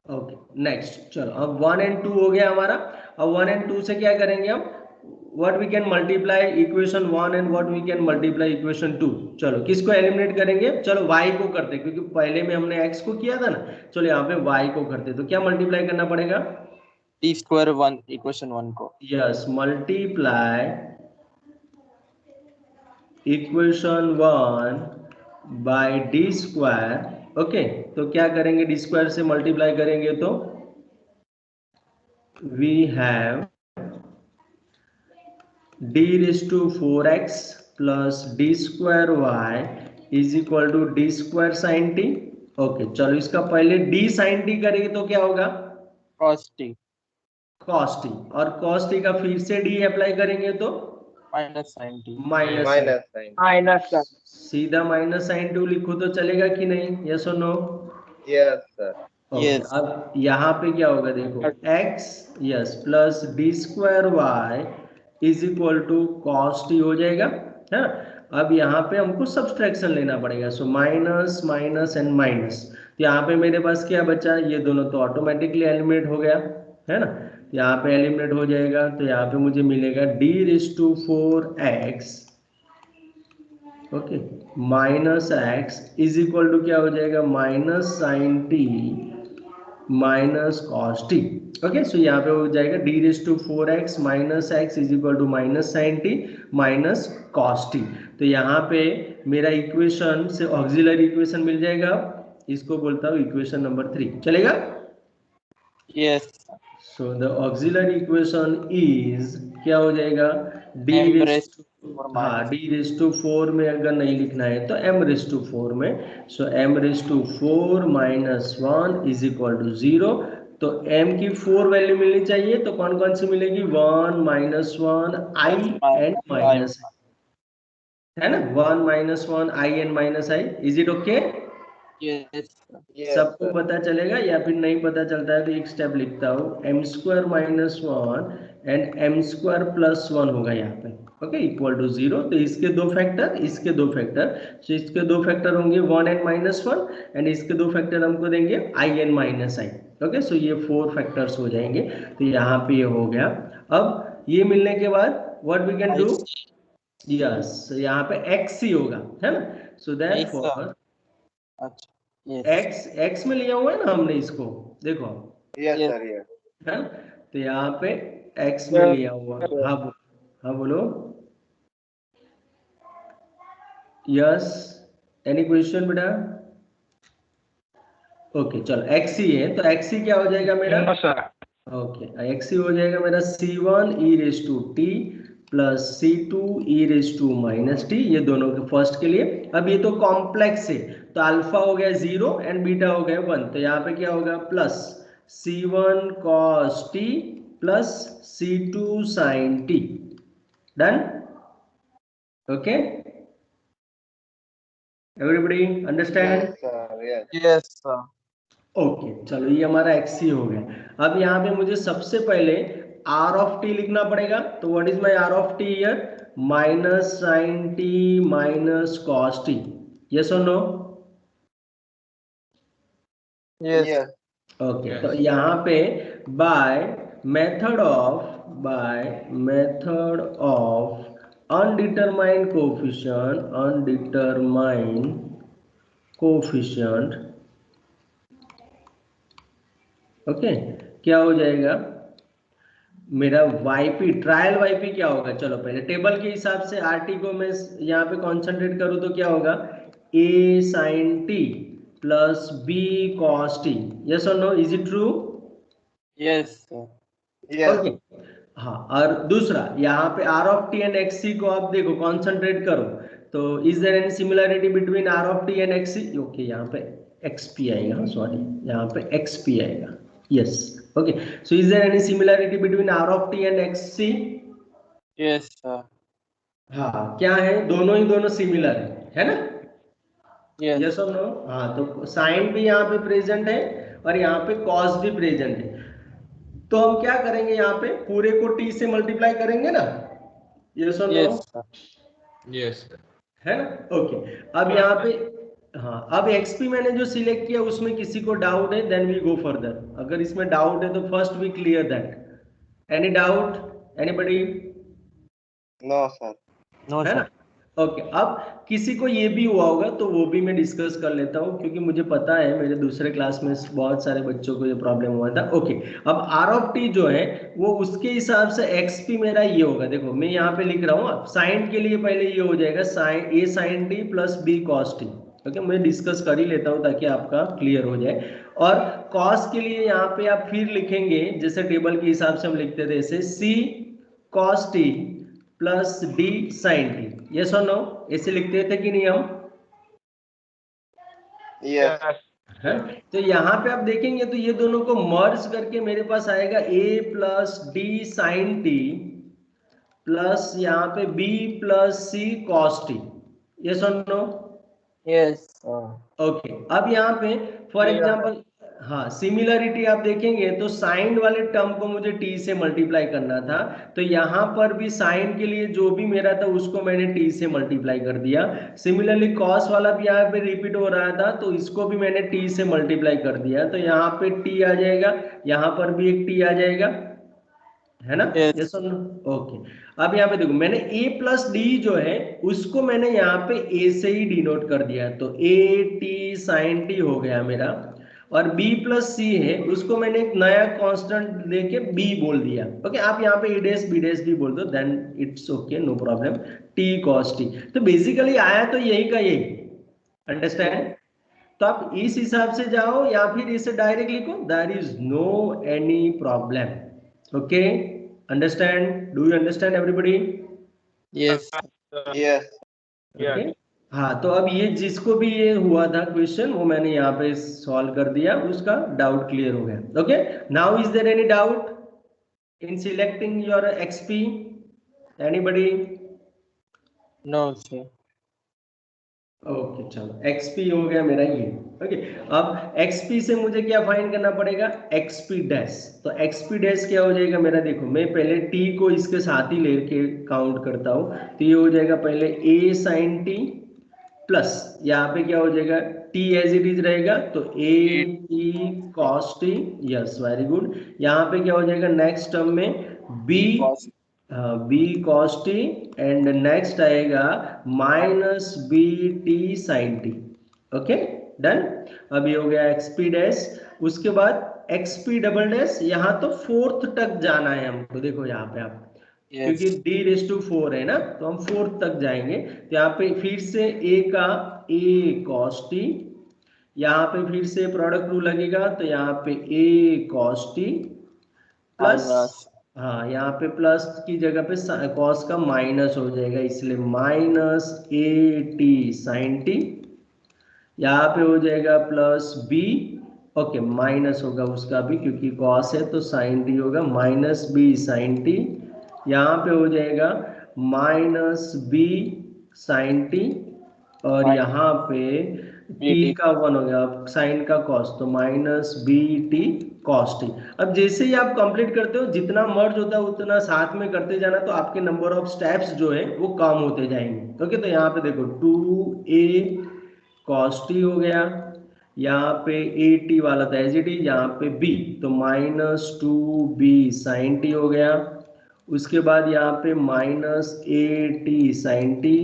A: Okay, next चलो, अब 1 और 2 हो गया हमारा। अब 1 और 2 से क्या करेंगे हम? What we can multiply equation 1 and what we can multiply equation 2। चलो, किसको एलिमिनेट करेंगे? चलो y को करते, क्योंकि पहले में हमने x को किया था ना। चलो यहाँ पे y को करते, तो क्या मल्टीप्लाई करना पड़ेगा?
C: डी स्क्वायर 1 इक्वेशन 1 को।
A: Yes, multiply equation 1 by d square. Okay, तो क्या करेंगे? डी स्क्वायर से मल्टीप्लाई करेंगे तो we have d raised to 4x plus d square y is equal to d square sin t। Okay, चलो इसका पहले d sin t करेंगे तो क्या होगा?
C: cos t
A: cos t, और cos t का फिर से d अप्लाई करेंगे तो
C: minus sin t
A: minus.
B: Minus sine.
A: सीधा माइनस साइन 2 लिखो तो चलेगा कि नहीं? यस और नो?
B: Yes sir.
C: Yes.
A: अब यहाँ पे क्या होगा देखो, x yes plus D square Y is equal to cos t हो जाएगा, है ना। अब यहाँ पे हमको सब्सट्रैक्शन लेना पड़ेगा, so minus minus and minus. तो यहाँ पे मेरे पास क्या बचा? ये दोनों तो ऑटोमेटिकली एलिमिनेट हो गया, है ना। यहाँ पे एलिमिनेट हो जाएगा, तो यहाँ पे मुझे मिलेगा d raise to 4x okay minus x is equal to क्या हो जाएगा? Minus sine T minus cos T. Okay, so यहाँ पे हो जाएगा d raise to 4x minus x is equal to minus sine T minus cos T. तो यहाँ पे मेरा इक्वेशन से ऑक्सिलरी इक्वेशन मिल जाएगा, इसको बोलता हूँ इक्वेशन नंबर 3। चलेगा?
C: Yes.
A: So the auxiliary equation is क्या हो जाएगा? d
C: M
A: raise
C: raised to
A: हाँ
C: minus.
A: d रेज़ टू 4 में अगर नहीं लिखना है तो m रेज़ टू 4 में। So m raise to 4 minus 1 is equal to 0। तो m की 4 वैल्यू मिलनी चाहिए, तो कौन कौन सी मिलेगी? 1 माइनस 1 i एंड माइनस, है ना। 1 minus 1 i and minus i। Is it okay?
C: Yes.
A: सबको पता चलेगा, या फिर नहीं पता चलता है तो एक स्टेप लिखता हूँ, m square minus 1 and m square plus 1 होगा यहाँ पे, ओके इक्वल टू 0। तो इसके दो फैक्टर, इसके दो फैक्टर, तो इसके दो फैक्टर होंगे 1 एंड माइनस 1, एंड इसके दो फैक्टर हमको देंगे i and minus i। Okay, so ये 4 फैक्टर्स हो जाएंगे। तो यहाँ पे ये हो गया। अब ये मिलने के बाद what we can do? Yes, यहाँ पे x ही होगा, है ना। सो दैटफॉर
C: अच्छा. Yes.
A: x में लिया हुआ है ना हमने इसको, देखो,
B: यस
C: Yes.
B: सर। यस
A: है ना। तो यहाँ पे x में लिया हुआ। हाँ बोलो। यस, एनी क्वेश्चन बेटा? ओके, चलो x ही है, तो x ही क्या हो जाएगा मेरा? ओके, x ही हो जाएगा मेरा c1 e raise to t plus C2 e raise to minus t, ये दोनों के फर्स्ट के लिए। अब ये तो कॉम्प्लेक्स है, तो अल्फा हो गया 0 एंड बीटा हो गया 1, तो यहाँ पे क्या होगा plus C1 cos t plus C2 sin t। Done? Okay, everybody understand?
B: Yes, sir. Yes.
C: Yes sir.
A: Okay चलो, ये हमारा XC हो गया। अब यहाँ पे मुझे सबसे पहले R ऑफ टी लिखना पड़ेगा, तो what is my R of t here? Minus sine T minus cos T. Yes और नो?
C: यस।
B: Yes.
A: ओके, तो यहाँ पे by method of undetermined coefficient, okay, क्या हो जाएगा मेरा YP, ट्रायल YP क्या होगा? चलो पहले टेबल के हिसाब से RT को मैं यहाँ पे कॉन्सेंट्रेट करूँ तो क्या होगा? A sin t plus B cos t। Yes और no? Is it true?
C: Yes sir.
B: Yes.
A: Okay, हाँ। और दूसरा यहाँ पे R of T and XC को आप देखो, कॉन्सेंट्रेट करो, तो is there any similarity between R of T and XC? Okay, यहाँ पे XP आएगा, सॉरी यहाँ पे XP आएगा। Yes, okay, so is there any similarity between R of T and XC?
C: Yes sir.
A: हाँ, क्या है? दोनों ही दोनों सिमिलर है ना?
C: यस।
A: यस और नो? हाँ, तो साइन भी यहाँ पे प्रेजेंट है और यहाँ पे कॉस भी प्रेजेंट है, तो हम क्या करेंगे यहाँ पे पूरे को t से मल्टीप्लाई करेंगे ना? यस और नो?
C: Yes sir.
D: यस
A: है ना? ओके, अब यहाँ पे हाँ, अब XP मैंने जो सिलेक्ट किया उसमें किसी को डाउट है, देन वी गो फर्दर। अगर इसमें डाउट है तो first we clear that. Any doubt? Anybody?
B: No, sir.
C: No
A: है ना?
C: सर।
A: ओके, अब किसी को ये भी हुआ होगा तो वो भी मैं डिस्कस कर लेता हूँ, क्योंकि मुझे पता है मेरे दूसरे क्लास में बहुत सारे बच्चों को ये प्रॉब्लम हुआ था। ओके, अब R ऑफ टी जो है वो उसके हिसाब से XP मेरा ये होगा। देखो मैं यहाँ पे लिख रहा हूँ, साइन के लिए पहले ये हो जाएगा sine A sin t plus B cos t। Okay, मैं डिस्कस कर ही लेता हूँ ताकि आपका क्लियर हो जाए। और कॉस के लिए यहाँ पे आप फिर लिखेंगे जैसे टेबल के हिसाब से हम लिखते थे, ऐसे C cos t plus D sin t। Yes और नो? ऐसे लिखते थे कि नहीं हम?
B: Yes.
A: है? तो यहाँ पे आप देखेंगे तो ये दोनों को मर्ज करके मेरे पास आएगा A plus D sin t plus यहाँ पे B plus C cos t। Yes और नो?
C: Yes sir.
A: ओके, अब यहाँ पे फॉर एग्जांपल, हाँ, सिमिलरिटी आप देखेंगे तो साइन वाले टर्म को मुझे t से मल्टीप्लाई करना था, तो यहाँ पर भी साइन के लिए जो भी मेरा था उसको मैंने t से मल्टीप्लाई कर दिया। सिमिलरली कॉस वाला भी यहाँ पे रिपीट हो रहा था, तो इसको भी मैंने t से मल्टीप्लाई कर दिया, तो यहाँ पे t आ जाएगा, यहाँ पर भी एक t आ जाएगा, है ना?
C: Yes.
A: यस और नो? ओके, अब यहाँ पे देखो मैंने A प्लस डी जो है उसको मैंने यहाँ पे A से ही डिनोट कर दिया, तो A t sin t हो गया मेरा, और B प्लस C है उसको मैंने एक नया कांस्टेंट लेके B बोल दिया। ओके, आप यहाँ पे A डैश B डैश भी बोल दो, then it's okay, no problem. T cos t, तो बेसिकली आया तो यही का यही, अंडरस्टैंड? तो आप इस हिसाब से जाओ या फिर इसे डायरेक्ट लिखो, there is no any problem. Okay, understand? Do you understand everybody?
C: Yes.
B: Yes.
A: Okay, हाँ, तो अब ये जिसको भी ये हुआ था क्वेश्चन वो मैंने यहाँ पे सॉल्व कर दिया, उसका डाउट क्लियर हो गया। Okay, now is there any doubt in selecting your XP? Anybody?
C: No sir.
A: Okay, चलो XP हो गया मेरा ये। ओके, अब XP से मुझे क्या फाइंड करना पड़ेगा? XP dash. तो XP डैश क्या हो जाएगा मेरा? देखो मैं पहले t को इसके साथ ही लेके काउंट करता हूँ, तो ये हो जाएगा पहले A sin t प्लस यहाँ पे क्या हो जाएगा, t एज इट इज रहेगा, तो A t cos t। Yes, very good. यहाँ पे क्या हो जाएगा नेक्स्ट टर्म में B B cos t and next आएगा minus B t sin t। Okay, done. अब ये हो गया XP डैश, उसके बाद XP डबल डैश। यहाँ तो फोर्थ तक जाना है हमको, देखो यहाँ पे आप क्योंकि d रेज टू 4 है ना, तो हम फोर्थ तक जाएंगे, तो यहाँ पे फिर से A का A cos t, यहाँ पे फिर से प्रोडक्ट रूल लगेगा, तो यहाँ पे A cos t प्लस हाँ, यहाँ पे प्लस की जगह पे कॉस का माइनस हो जाएगा, इसलिए minus a t sine t. यहाँ पे हो जाएगा प्लस बी, ओके माइनस होगा उसका भी क्योंकि कॉस है तो साइन टी होगा, माइनस बी साइन टी। यहाँ पे हो जाएगा माइनस बी साइन टी, और यहाँ पे टी का वन हो गया साइन का कॉस, तो minus b t cos t. अब जैसे ही आप कंप्लीट करते हो, जितना मर्ज होता है उतना साथ में करते जाना, तो आपके नंबर ऑफ स्टेप्स जो है वो कम होते जाएंगे। ओके, तो यहाँ पे देखो 2a cos t हो गया, यहाँ पे ए टी वाला था एज इट इज, यहाँ पे b, तो माइनस 2b साइन टी हो गया। उसके बाद यहाँ पे minus a t sine t,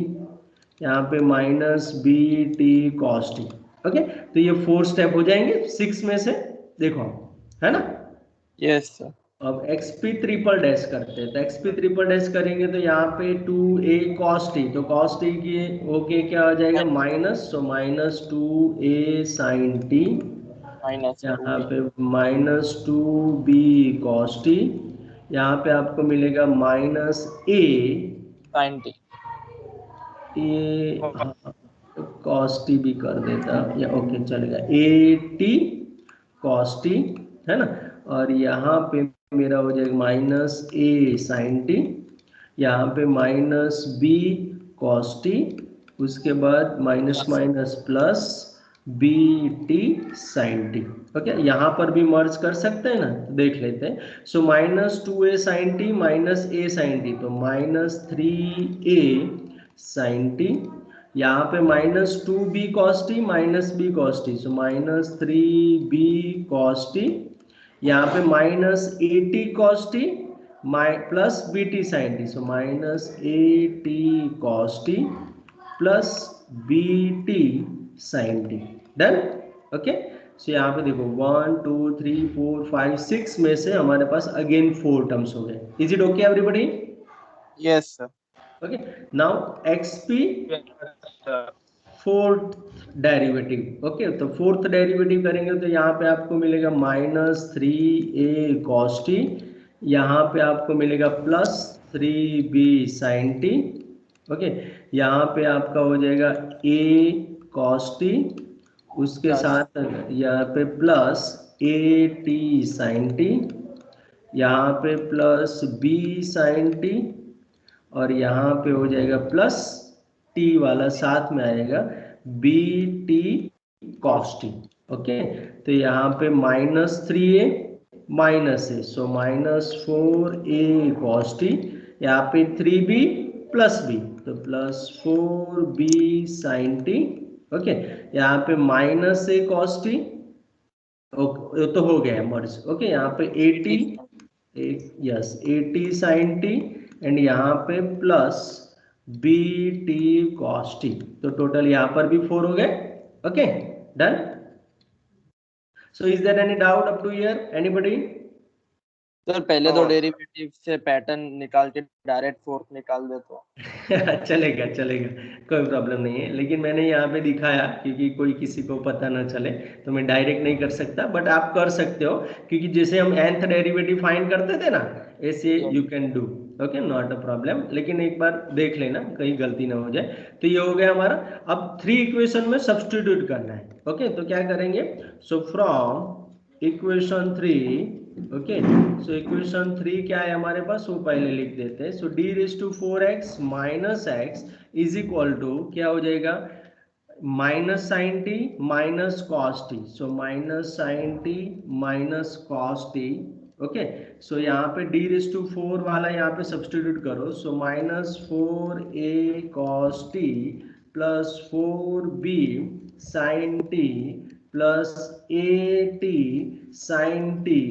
A: यहाँ पे minus b t cos T. Okay, तो ये 4 स्टेप हो जाएंगे 6 में से, देखो है ना।
C: Yes sir.
A: अब xp ट्रिपल डैश करते हैं, तो xp ट्रिपल डैश करेंगे तो यहाँ पे 2a cos t, तो cos t की ओके क्या हो जाएगा माइनस, तो minus 2a sin t,
C: minus
A: यहाँ पे माइनस 2b cos t, यहाँ पे आपको मिलेगा माइनस a
C: साइन टी।
A: ये cos t भी कर देता या ओके चलेगा, ए टी cos t है ना, और यहाँ पे मेरा हो जाएगा माइनस ए साइन टी, यहाँ पे माइनस बी cos t, उसके बाद minus minus plus b t sine T. Okay, यहाँ पर भी मर्ज कर सकते हैं ना, तो देख लेते हैं। So minus 2a sine T minus a sine T, तो माइनस 3a साइन टी, यहाँ पे minus 2b cos t minus b cos t, so minus 3b cos t, यहाँ पे minus a t cos t plus b t sine t, so minus a t cos t plus b t sine t. Done. Okay, so यहाँ पे देखो 1 2 3 4 5 6 में से हमारे पास again 4 terms हो गए। Is it okay everybody?
C: Yes sir.
A: Okay, now XP fourth derivative. Okay, तो fourth derivative करेंगे तो यहाँ पे आपको मिलेगा माइनस 3a cos t, यहाँ पे आपको मिलेगा plus 3b sin t। Okay, यहाँ पे आपका हो जाएगा a cos t, उसके साथ यहाँ पे plus a t sin t, यहाँ पे प्लस b sin t, और यहाँ पे हो जाएगा प्लस टी वाला साथ में आएगा b t cos T. Okay, तो यहाँ पे minus 3a minus a, so minus 4a cos t, यहाँ पे 3b प्लस बी, तो plus 4b sine T. Okay, यहाँ पे माइनस ए कॉस टी, तो हो गया मर्ज। ओके, यहाँ पे 80 यस 80 साइन टी, एंड यहाँ पे plus b t cos T, तो टोटल यहाँ पर भी 4 हो गए। Okay, done. So is there any doubt up to here anybody?
C: Sir पहले तो डेरिवेटिव से पैटर्न निकाल के डायरेक्ट फोर्थ निकाल दे तो
A: चलेगा चलेगा, कोई प्रॉब्लम नहीं है, लेकिन मैंने यहाँ पे दिखाया क्योंकि कोई किसी को पता ना चले, तो मैं डायरेक्ट नहीं कर सकता, बट आप कर सकते हो क्योंकि जैसे हम nth डेरिवेटिव फाइंड करते थे ना, ऐसे you can do. Okay, not a problem, लेकिन एक बार देख लेना कहीं गलती ना हो जाए। तो ये हो गया हमारा। अब 3 इक्वेशन में सब्स्टिट्यूट करना है। ओके, तो क्या करेंगे? So from equation 3, okay, so equation 3 क्या है हमारे पास, वो पहले लिख देते हैं। So d raise to 4x minus x is equal to क्या हो जाएगा, minus sine T minus cos t, so minus sine T minus cos T. Okay, so यहाँ पे डी रेज टू 4 वाला यहाँ पे सब्स्टिट्यूट करो, so minus 4a cos t plus 4b sine t plus a t sine t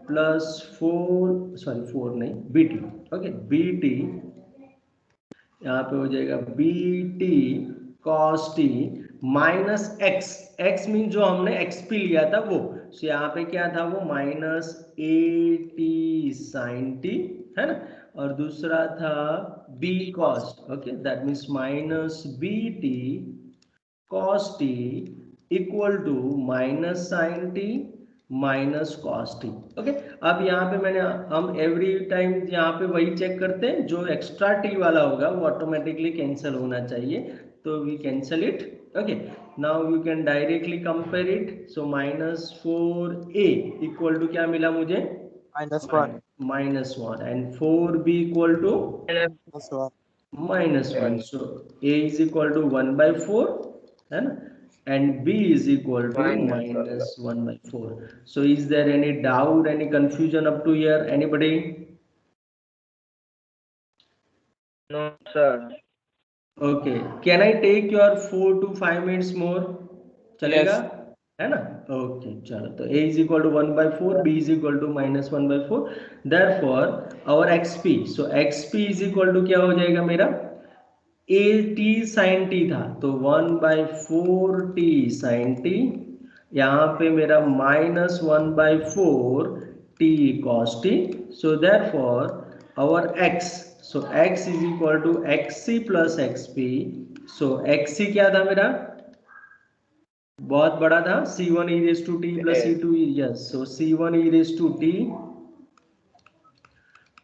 A: plus 4 नहीं b t. Okay, b t यहाँ पे हो जाएगा b t cos t minus x, x mean जो हमने एक्सपी लिया था वो, सो यहाँ पे क्या था वो minus a t sine t है ना, और दूसरा था b cos. Okay, that means minus b t cos t equal to minus sine T minus cos T. Okay, अब यहाँ पे हम एवरी टाइम यहाँ पे वही चेक करते हैं, जो एक्स्ट्रा टी वाला होगा वो ऑटोमेटिकली कैंसिल होना चाहिए, तो we cancel it. Okay, now you can directly compare it. So -4a equal to क्या मिला मुझे?
C: -1
A: -1 and 4b equal to -1। So a is equal to 1/4 है ना, and b is equal to -1/4. So is there any doubt, any confusion up to here? Anybody?
B: No, sir.
A: Okay, can I take your 4 to 5 minutes more? चलेगा? है ना? Okay, चलो, तो a is equal to 1/4, b is equal to -1/4. Therefore our xp, so xp is equal to क्या हो जाएगा मेरा? a t sin t था, तो 1/4 t sin t, यहाँ पे मेरा -1/4 t cos t. So therefore our x, so x is equal to xc plus xp. So xc क्या था मेरा? बहुत बड़ा था, c1 e raised to t plus c2 e, yes, so c1 e raised to t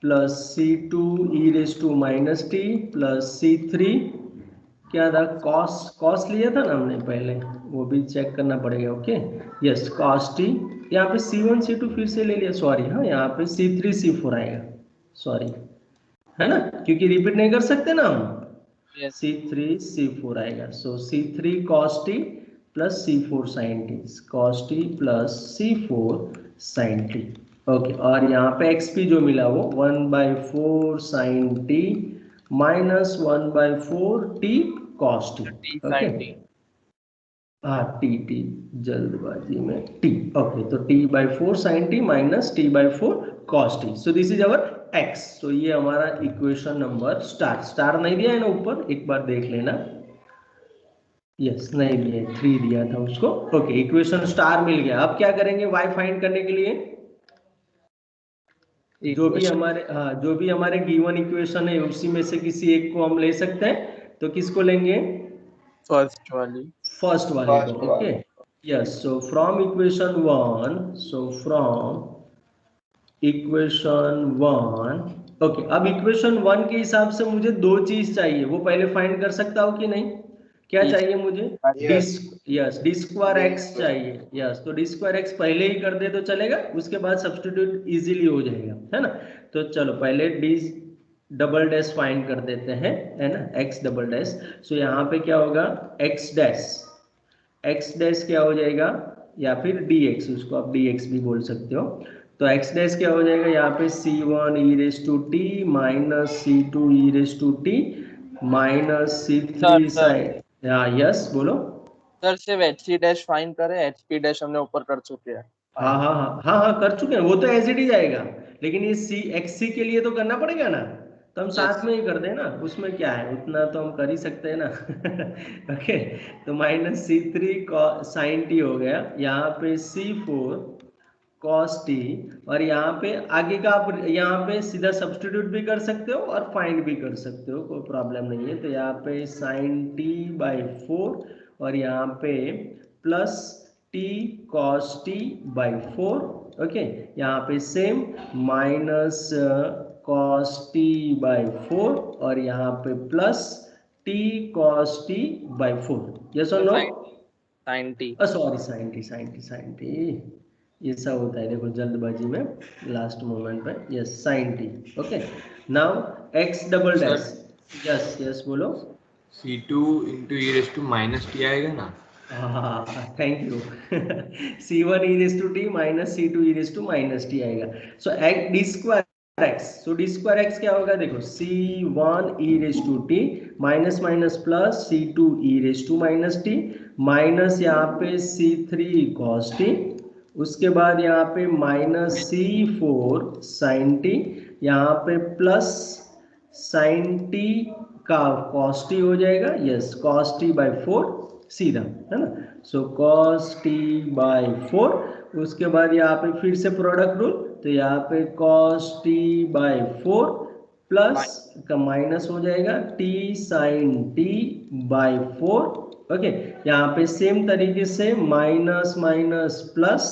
A: plus c2 e raised to minus t plus c3 क्या था? Cos लिया था ना हमने पहले, वो भी चेक करना पड़ेगा। Okay, yes, cos t. यहाँ पे c1 c2 फिर से ले लिया, सॉरी, हाँ यहाँ पे c3 c4 आएगा, सॉरी, है ना, क्योंकि रिपीट नहीं कर सकते ना हम। c3 c4 आएगा, सो c3 cos t plus c4 sin t, cos t plus c4 sin t। Okay, और यहाँ पे xp जो मिला वो 1/4 sin t minus 1/4 t cos t। Okay, हाँ टी जल्दबाजी में t। ओके, तो t/4 sin t minus t/4 cos t। So this is our x। तो ये हमारा इक्वेशन नंबर स्टार नहीं दिया है ना ऊपर, एक बार देख लेना। यस, नहीं दिया, 3 दिया था उसको। ओके, इक्वेशन स्टार मिल गया। अब क्या करेंगे y फाइंड करने के लिए? जो भी हमारे गिवन इक्वेशन है उसी में से किसी एक को हम ले सकते हैं, तो किसको लेंगे? फर्स्ट वाली को। Okay, yes, so from equation 1, okay, अब इक्वेशन 1 के हिसाब से मुझे दो चीज चाहिए, वो पहले फाइंड कर सकता हूँ कि नहीं? क्या चाहिए मुझे? डी स्क्वायर एक्स चाहिए। यस, तो डी स्क्वायर एक्स पहले ही कर दे तो चलेगा, उसके बाद सब्स्टिट्यूट इजीली हो जाएगा, है ना। तो चलो पहले डी डबल डैश फाइंड कर देते हैं, है ना, एक्स डबल डैश। सो यहाँ पे क्या होगा? एक्स डैश क्या हो जाएगा, या फिर डी एक्स, उसको आप डी एक्स भी बोल सकते हो। तो एक्स डैश क्या हो जाएगा यहाँ पे? c1 e raised to t minus c2 e raised to t minus c3 sin। Yes, बोलो
C: सर। सिर्फ hc डैश फाइंड करें, hp डैश हमने ऊपर कर चुके हैं।
A: हाँ कर चुके हैं, वो तो एज इट इज आएगा, लेकिन ये xc के लिए तो करना पड़ेगा ना, तो हम साथ में ही कर दें ना, उसमें क्या है, उतना तो हम कर ही सकते हैं ना। ओके, तो माइनस c3 sin t हो गया, यहाँ पे c4 cos t, और यहाँ पे आगे का आप यहाँ पे सीधा सब्स्टिट्यूट भी कर सकते हो और फाइंड भी कर सकते हो, कोई प्रॉब्लम नहीं है। तो यहाँ पे sin t/4 और यहाँ पे plus t cos t/4। Okay, यहाँ पे सेम माइनस cos t/4 और यहाँ पे plus t cos t/4। Yes और no?
C: sin t,
A: sorry, sin t ये सब होता है, देखो जल्दबाजी में लास्ट मोमेंट पे। Yes, sin t। Okay, now x double dash. Yes बोलो।
E: c2 into e raised to minus t आएगा ना?
A: हाँ, thank you. c1 e raised to t minus c2 e raised to minus t आएगा। सो d square x, सो d square x क्या होगा? देखो c1 e raised to t minus minus plus c2 e raised to minus t minus यहाँ पे c3 cos t, उसके बाद यहाँ पे माइनस c4 sin t, यहाँ पे प्लस sin t का cos t हो जाएगा। यस, cos t/4 सीधा, है ना। सो cos t/4, उसके बाद यहाँ पे फिर से प्रोडक्ट रूल, तो यहाँ पे cos t/4 प्लस का माइनस हो जाएगा t sin t/4। ओके, यहाँ पे सेम तरीके से minus minus plus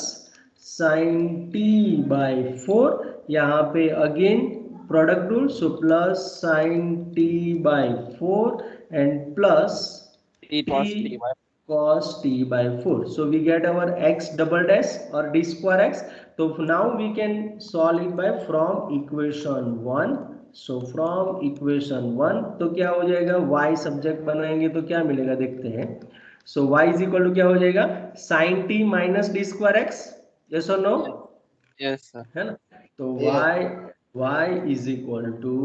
A: sine t by 4, यहाँ पे again product rule, so plus sine t by 4 and plus
C: T cos T by
A: cos t by 4. So we get our x double dash or d square x. So now we can solve it by from equation 1. So from equation 1 तो क्या हो जाएगा, y subject बनाएंगे तो क्या मिलेगा देखते हैं. So y is equal to क्या हो जाएगा, sin t minus d square x. Yes or no?
C: yes sir.
A: है ना. तो
C: Yes.
A: y is equal to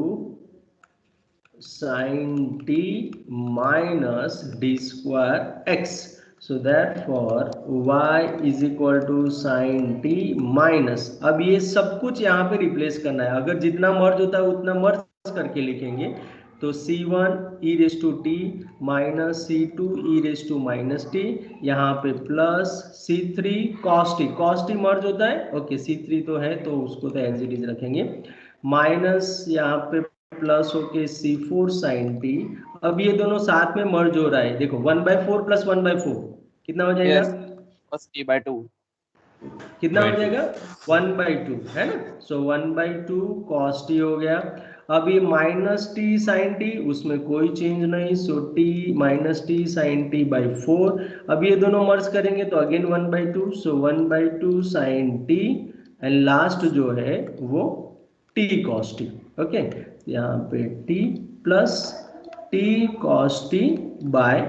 A: sin t minus d square x. So therefore y is equal to sin t minus, अब ये सब कुछ यहाँ पे replace करना है. अगर जितना मर्ज होता है उतना मर्ज करके लिखेंगे. तो c1 e raise to t minus c2 e raise to minus t, यहाँ पे plus c3 cos t, cos t merge होता है. ओके c3 तो है तो उसको तो एज इट इज रखेंगे, माइनस यहाँ पे प्लस होके c4 sin t. अब ये दोनों साथ में मर्ज हो रहा है. देखो 1/4 प्लस 1/4 कितना हो जाएगा,
C: Yes. Cos T by 2.
A: कितना हो जाएगा 1/2 है ना. सो 1/2 cos t हो गया. अब ये माइनस टी साइन टी, उसमें कोई चेंज नहीं, so t minus t sine t by 4. अब ये दोनों मर्ज करेंगे तो again 1/2, so 1/2 sine T and last जो है वो टी cos टी. ओके यहाँ पे t plus t cos t by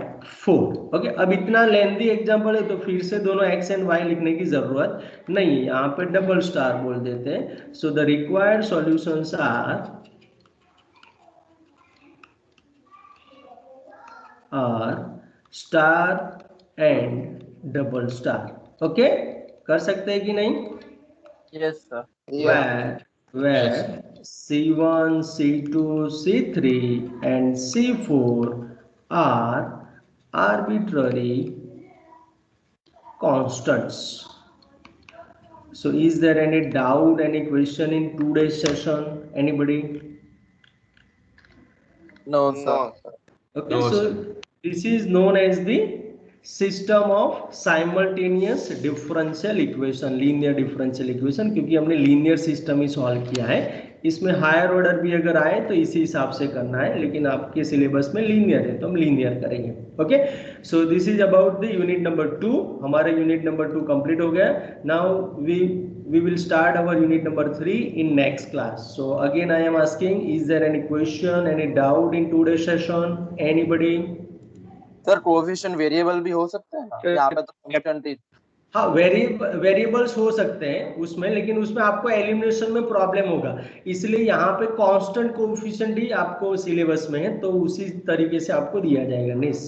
A: 4. Okay अब इतना लेंथी एग्जांपल है तो फिर से दोनों x एंड y लिखने की जरूरत नहीं है, यहाँ पे डबल स्टार बोल देते हैं. So the required solutions are star and double star. Okay कर सकते हैं कि नहीं.
C: Yes sir.
A: where C1, C2, C3 and C4 are arbitrary constants. So is there any doubt, any question in today's session? Anybody?
C: No sir.
A: Okay,
E: No,
A: so
E: sir.
A: this is known as the system of simultaneous differential equation, linear differential equation, क्योंकि हमने linear system ही solve किया है. इसमें higher order भी अगर आए तो इसी हिसाब से करना है, लेकिन आपके सिलेबस में लीनियर है तो हम लीनियर करेंगे. Okay so this is about the unit number 2. हमारा यूनिट नंबर 2 कंप्लीट हो गया. Now we will start our unit number 3 in next class. So again I am asking, is there any question, any doubt in today's session? Anybody?
C: Sir coefficient variable भी हो सकते हैं ना, यहाँ पे तो कांस्टेंट ही.
A: हाँ वेरिएबल्स हो सकते हैं उसमें, लेकिन उसमें आपको एलिमिनेशन में प्रॉब्लम होगा, इसलिए यहाँ पे कांस्टेंट कोएफिशिएंट ही आपको सिलेबस में है तो उसी तरीके से आपको दिया जाएगा निस,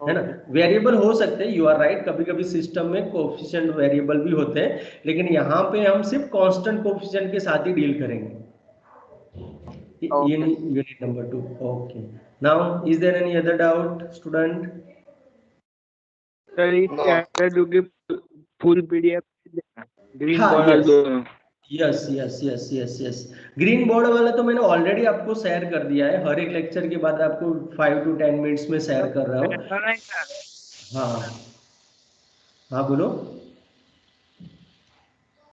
A: है ना. वेरिएबल हो सकते हैं, यू आर राइट, कभी कभी सिस्टम में कोएफिशिएंट वेरिएबल भी होते हैं, लेकिन यहाँ पे हम सिर्फ कांस्टेंट कोएफिशिएंट के साथ ही डील करेंगे. Unit number 2. Okay. Now, is there any other doubt, student?
B: Sir इस चैप्टर जो कि फुल पीडीएफ ग्रीन
A: हाँ,
B: बोर्ड दो.
A: यस. ग्रीन बोर्ड वाला तो मैंने ऑलरेडी आपको शेयर कर दिया है, हर एक लेक्चर के बाद आपको 5 to 10 मिनट्स में शेयर कर रहा हूँ. हाँ बोलो.